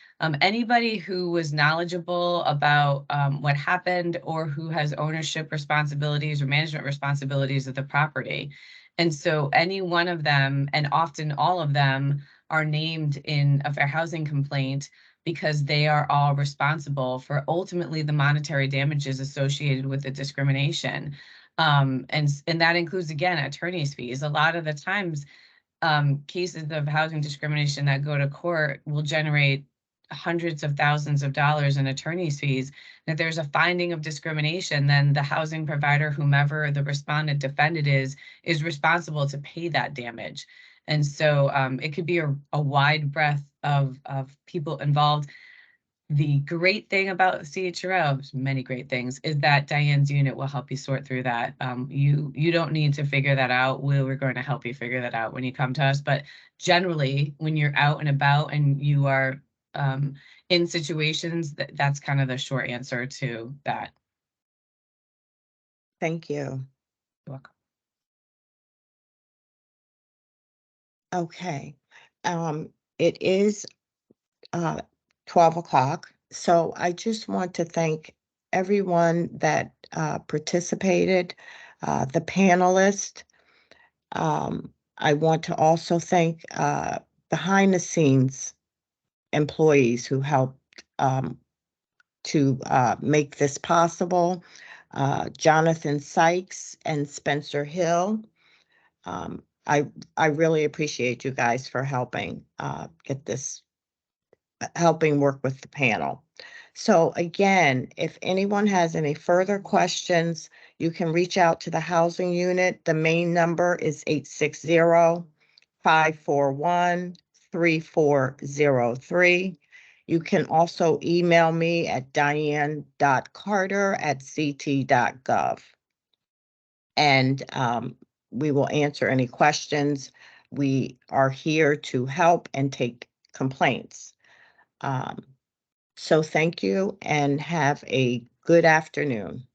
Anybody who was knowledgeable about what happened or who has ownership responsibilities or management responsibilities of the property. And so any one of them, and often all of them, are named in a fair housing complaint because they are all responsible for ultimately the monetary damages associated with the discrimination. And that includes, again, attorney's fees. A lot of the times, cases of housing discrimination that go to court will generate hundreds of thousands of dollars in attorney's fees. And if there's a finding of discrimination, then the housing provider, whomever the respondent defendant is responsible to pay that damage. And so it could be a wide breadth of people involved. The great thing about CHRO, many great things, is that Diane's unit will help you sort through that. You don't need to figure that out. We're going to help you figure that out when you come to us. But generally, when you're out and about and you are in situations, that's kind of the short answer to that. Thank you. You're welcome. Okay. It is 12 o'clock. So I just want to thank everyone that participated, the panelists. I want to also thank behind the scenes employees who helped to make this possible. Jonathan Sykes and Spencer Hill. I really appreciate you guys for helping get this, helping work with the panel. So again, if anyone has any further questions, you can reach out to the housing unit. The main number is 860-541-3403. You can also email me at diane.carter@ct.gov. And we will answer any questions. We are here to help and take complaints. So thank you and have a good afternoon.